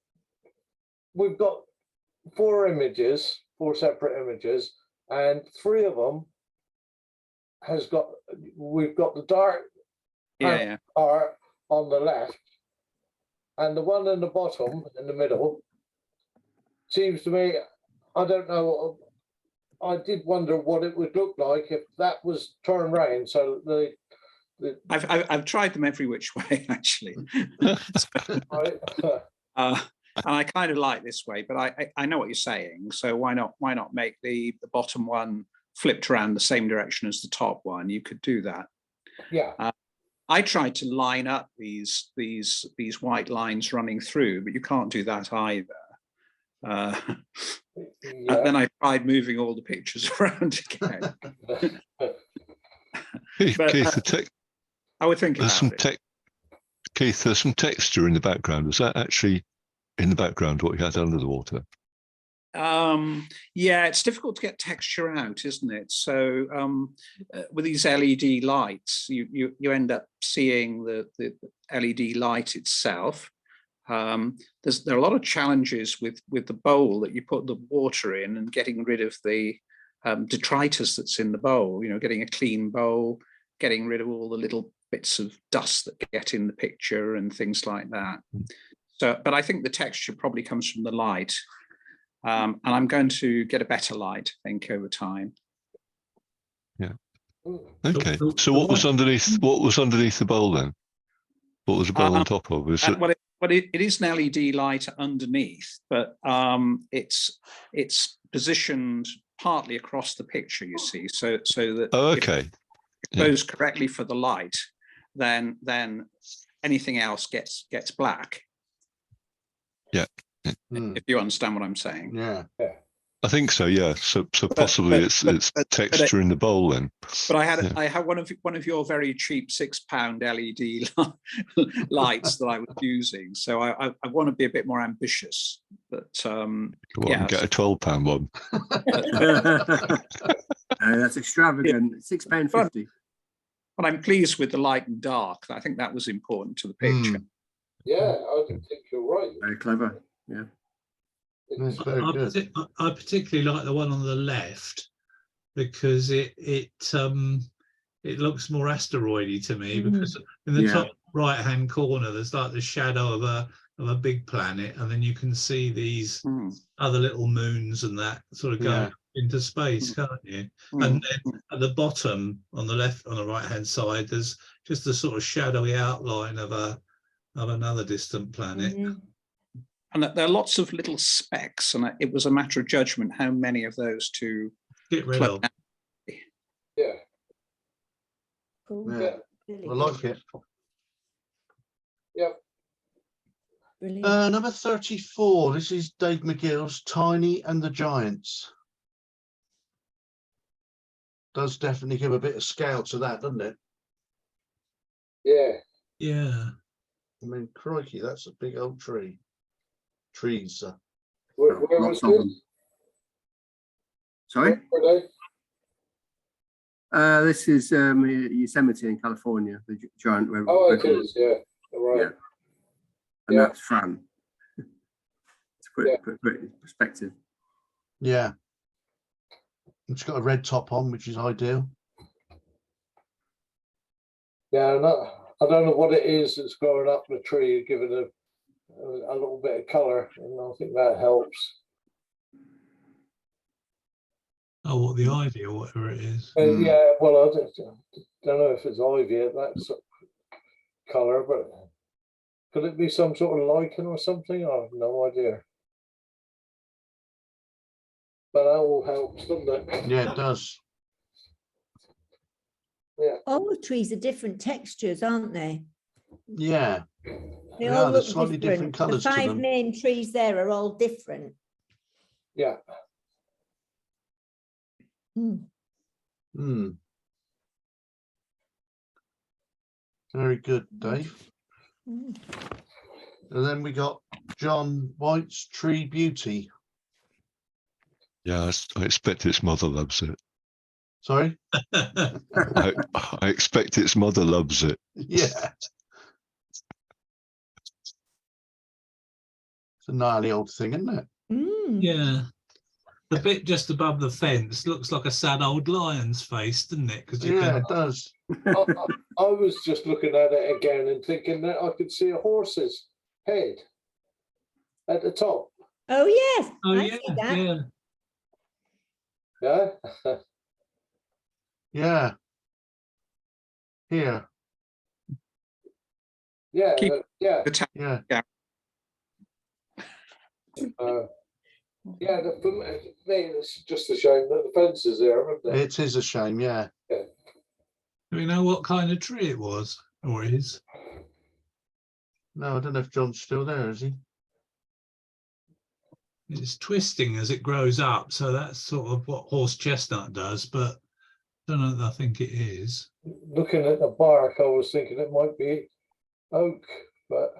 we've got 4 images, 4 separate images, and 3 of them we've got the dark Yeah. art on the left, and the one in the bottom in the middle seems to me, I don't know, I did wonder what it would look like if that was turned round. So I've tried them every which way, actually. right? And I kind of like this way, but I know what you're saying. So why not make the bottom one flipped around the same direction as the top one? You could do that. Yeah. I tried to line up these white lines running through, but you can't do that either. And then I tried moving all the pictures around again. Keith, I would think about it. Keith, there's some texture in the background. Is that actually in the background what you had under the water? Yeah, it's difficult to get texture out, isn't it? So with these LED lights, you end up seeing the LED light itself. There are a lot of challenges with the bowl that you put the water in, and getting rid of the detritus that's in the bowl, getting a clean bowl, getting rid of all the little bits of dust that get in the picture and things like that. So, but I think the texture probably comes from the light. And I'm going to get a better light, I think, over time. Yeah. Okay. So what was underneath? What was underneath the bowl then? What was the bowl on top of? Is it? Well, it is an LED light underneath, but it's positioned partly across the picture. You see, so that okay. If it goes correctly for the light, then anything else gets black. Yeah. If you understand what I'm saying. Yeah. I think so. Yeah. So possibly it's texture in the bowl then. But I had one of your very cheap £6 LED lights that I was using. So I want to be a bit more ambitious. But get a £12 one. That's extravagant. £6.50. But I'm pleased with the light and dark. I think that was important to the picture. Yeah, I think you're right. Very clever. Yeah. That's very good. I particularly like the one on the left because it looks more asteroidy to me, because in the top right hand corner there's like the shadow of a big planet, and then you can see these other little moons and that sort of going into space, can't you? And then at the bottom on the left, on the right hand side, there's just a sort of shadowy outline of another distant planet. And there are lots of little specks, and it was a matter of judgment how many of those to get rid of. Yeah. Cool. Yeah. Really I like it. Yep. Brilliant. Number 34. This is Dave McGill's Tiny and the Giants. Does definitely give a bit of scale to that, doesn't it? Yeah. Yeah. I mean, crikey, that's a big old tree. Trees. Where was this? Sorry? Where This is Yosemite in California, the giant red. Oh, it is, yeah. Right. Yeah. And that's fun. To put it in perspective. Yeah. It's got a red top on, which is ideal. Yeah, I don't know what it is that's growing up the tree, give it a little bit of colour, and I think that helps. Oh, what, the ivy or whatever it is? Yeah, well, I don't know if it's ivy at that sort of colour, but could it be some sort of lichen or something? I have no idea. But that all helps, doesn't it? Yeah, it does. Yeah. All the trees are different textures, aren't they? Yeah. They Yeah, all they're look slightly different colours The to 5 them. main trees there are all different. Yeah. Very good, Dave. And then we got John White's Tree Beauty. Yeah, I expect its mother loves it. Sorry? I expect its mother loves it. Yeah. It's a gnarly old thing, isn't it? Yeah. The bit just above the fence looks like a sad old lion's face, doesn't it? Because Yeah, it does. I was just looking at it again and thinking that I could see a horse's head at the top. Oh, yes. Oh I yeah, see that. yeah. Yeah. Yeah. Here. Yeah. Keep- Yeah. The town, Yeah. Yeah. It's just a shame that the fence is there, isn't it? It is a shame, yeah. Yeah. Do we know what kind of tree it was or is? No, I don't know if John's still there, is he? It's twisting as it grows up, so that's sort of what horse chestnut does, but I don't know that I think it is. Looking at the bark, I was thinking it might be oak, but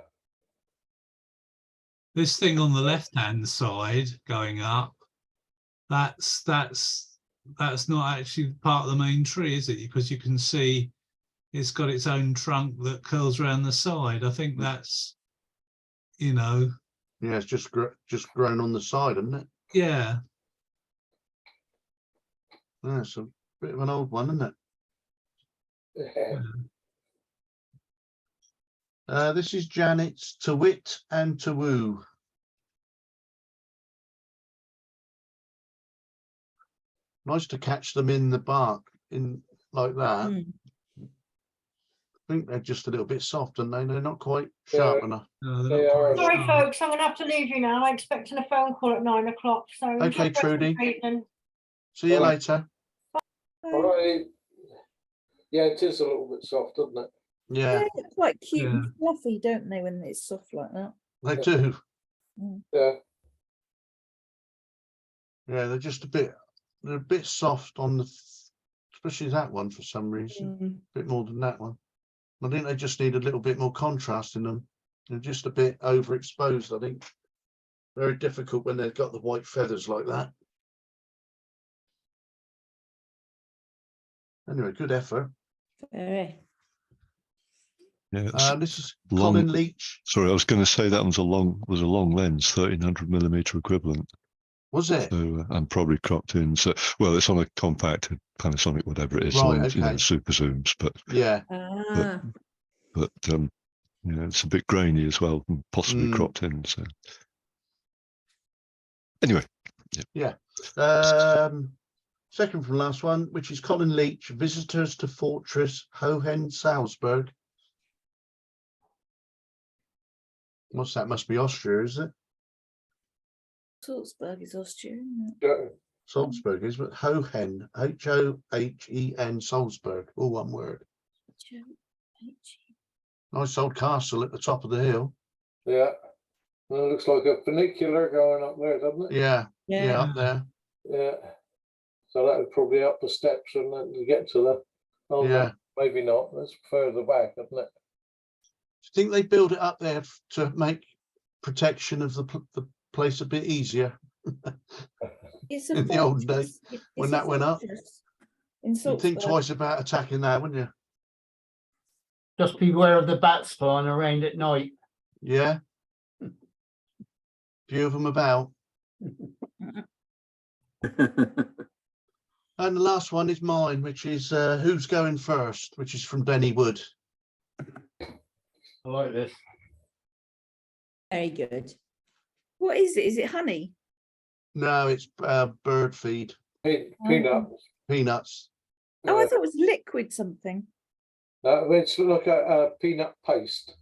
This thing on the left-hand side going up, that's not actually part of the main tree, is it? Because you can see it's got its own trunk that curls around the side. I think that's, you know, Yeah, it's just grown on the side, isn't it? yeah. Yeah, it's a bit of an old one, isn't it? This is Janet's To Wit and To Woo. Nice to catch them in the bark in like that. I think they're just a little bit soft, and they're not quite sharp enough. No, They they're not are. quite Sorry, sharp. folks, I'm gonna have to leave you now. I'm expecting a phone call at 9 o'clock. So enjoy Okay, the rest of Trudy. the evening. See you All right. later. all right. Yeah, it is a little bit soft, isn't it? Yeah, They look quite cute Yeah. and fluffy, don't they, when it's soft like that? they do. Yeah. Yeah, they're a bit soft on especially that one for some reason. A bit more than that one. I think they just need a little bit more contrast in them. They're just a bit overexposed, I think. Very difficult when they've got the white feathers like that. Anyway, good effort. Very. Yeah, it's This is long. Colin Leach. Sorry, I was going to say that was a long lens, 1300mm equivalent. Was it? So and probably cropped in. So well, it's on a compact Panasonic, whatever it is, Right, on, okay. super zooms, but Yeah. It's a bit grainy as well, and possibly cropped in. So anyway, yeah. Second from last one, which is Colin Leach, Visitors to Fortress Hohensalzburg. What's that? Must be Austria, is it? Salzburg is Austria, isn't Yeah. Salzburg is, but Hohen, Hohen, Salzburg, all one word. it? Nice old castle at the top of the hill. Yeah. Well, it looks like a funicular going up there, doesn't it? Yeah, yeah, up there. Yeah. So that would probably up the steps and then to get to the. Oh, Yeah. no, maybe not. That's further back, isn't it? Do you think they build it up there to make protection of the place a bit easier? It's a In the old fortress. days, when that went up? In You'd think Salzburg. twice about attacking that, wouldn't you? Just beware of the bats flying around at night. Yeah. Few of them about. And the last one is mine, which is Who's Going First, which is from Benny Wood. I like this. Very good. What is it? Is it honey? No, it's bird feed, Peanuts. peanuts. Oh, I thought it was liquid something. It's like a peanut paste.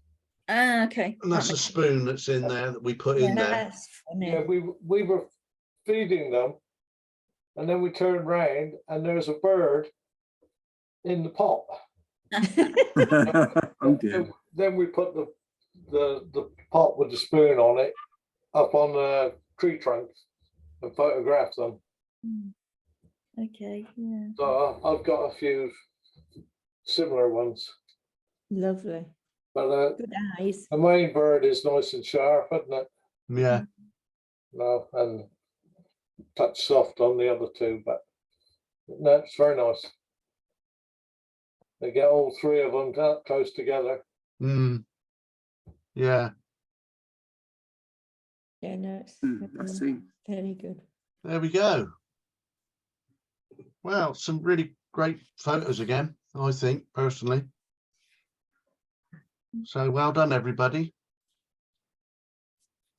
Ah, okay. And that's That a spoon that's in there that we put in there. That's funny. Yeah, we were feeding them, and then we turned round, and there's a bird in the pot. Oh dear. Then we put the pot with the spoon on it up on the tree trunks and photographed them. Okay, yeah. So I've got a few similar ones. Lovely. But Good eyes. the main bird is nice and sharp, isn't it? Yeah. No, and touch soft on the other two, but No, it's very nice. They get all three of them close together. Mm. Yeah, Yeah, no, it's I see. very good. there we go. Well, some really great photos again, I think, personally. So well done, everybody.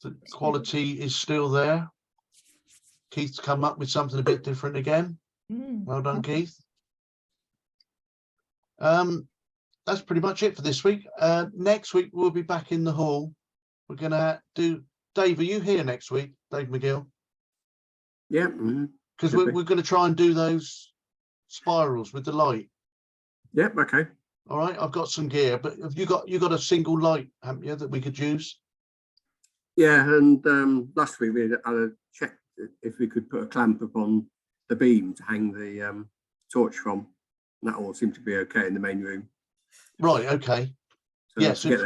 The quality is still there. Keith's come up with something a bit different again. Well done, Keith. That's pretty much it for this week. Next week we'll be back in the hall. We're gonna do. Dave, are you here next week, Dave McGill? Yeah. Because we're going to try and do those spirals with the light. Yep. Okay. All right, I've got some gear, but have you got a single light, haven't you, that we could use? Yeah, and last week we had a check if we could put a clamp upon the beam to hang the torch from. And that all seemed to be okay in the main room. Right. Okay. So Yes. get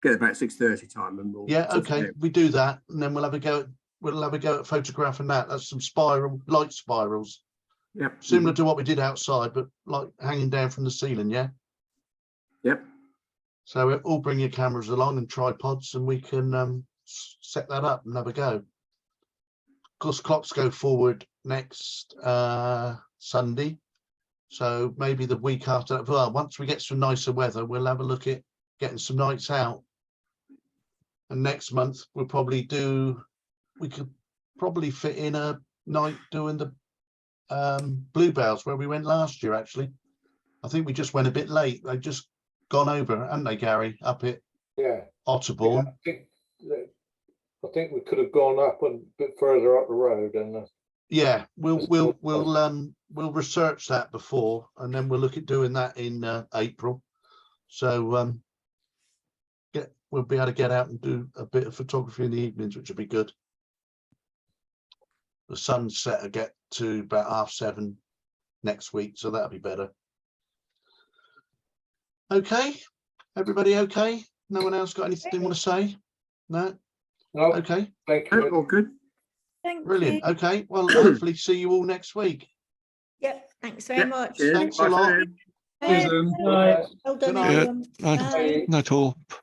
there about 6:30 time, and we'll. Yeah. Okay. We do that, and then we'll have a go. We'll have a go at photographing that. That's some light spirals. Yep. Similar to what we did outside, but like hanging down from the ceiling. Yeah. Yep. So we'll all bring your cameras along and tripods, and we can set that up and have a go. Of course, clocks go forward next Sunday. So maybe the week after that, well, once we get some nicer weather, we'll have a look at getting some nights out. And next month we could probably fit in a night doing the bluebells where we went last year. Actually, I think we just went a bit late. They've just gone over, haven't they, Gary, up at Otterbourne? Yeah, I think we could have gone up a bit further up the road, and yeah, we'll research that before, and then we'll look at doing that in April. So we'll be able to get out and do a bit of photography in the evenings, which will be good. The sun's set to get to about 7:30 next week, so that'll be better. Okay, everybody okay? No one else got anything they want to say? No? No. Okay. Thank you. All good. Thank Brilliant. you. Okay, well, hopefully see you all next week. Yep, thanks very much. Cheers. Thanks a Bye for lot. now. Bye. Right. Well done, Good night. everyone. Yeah, Bye. not all.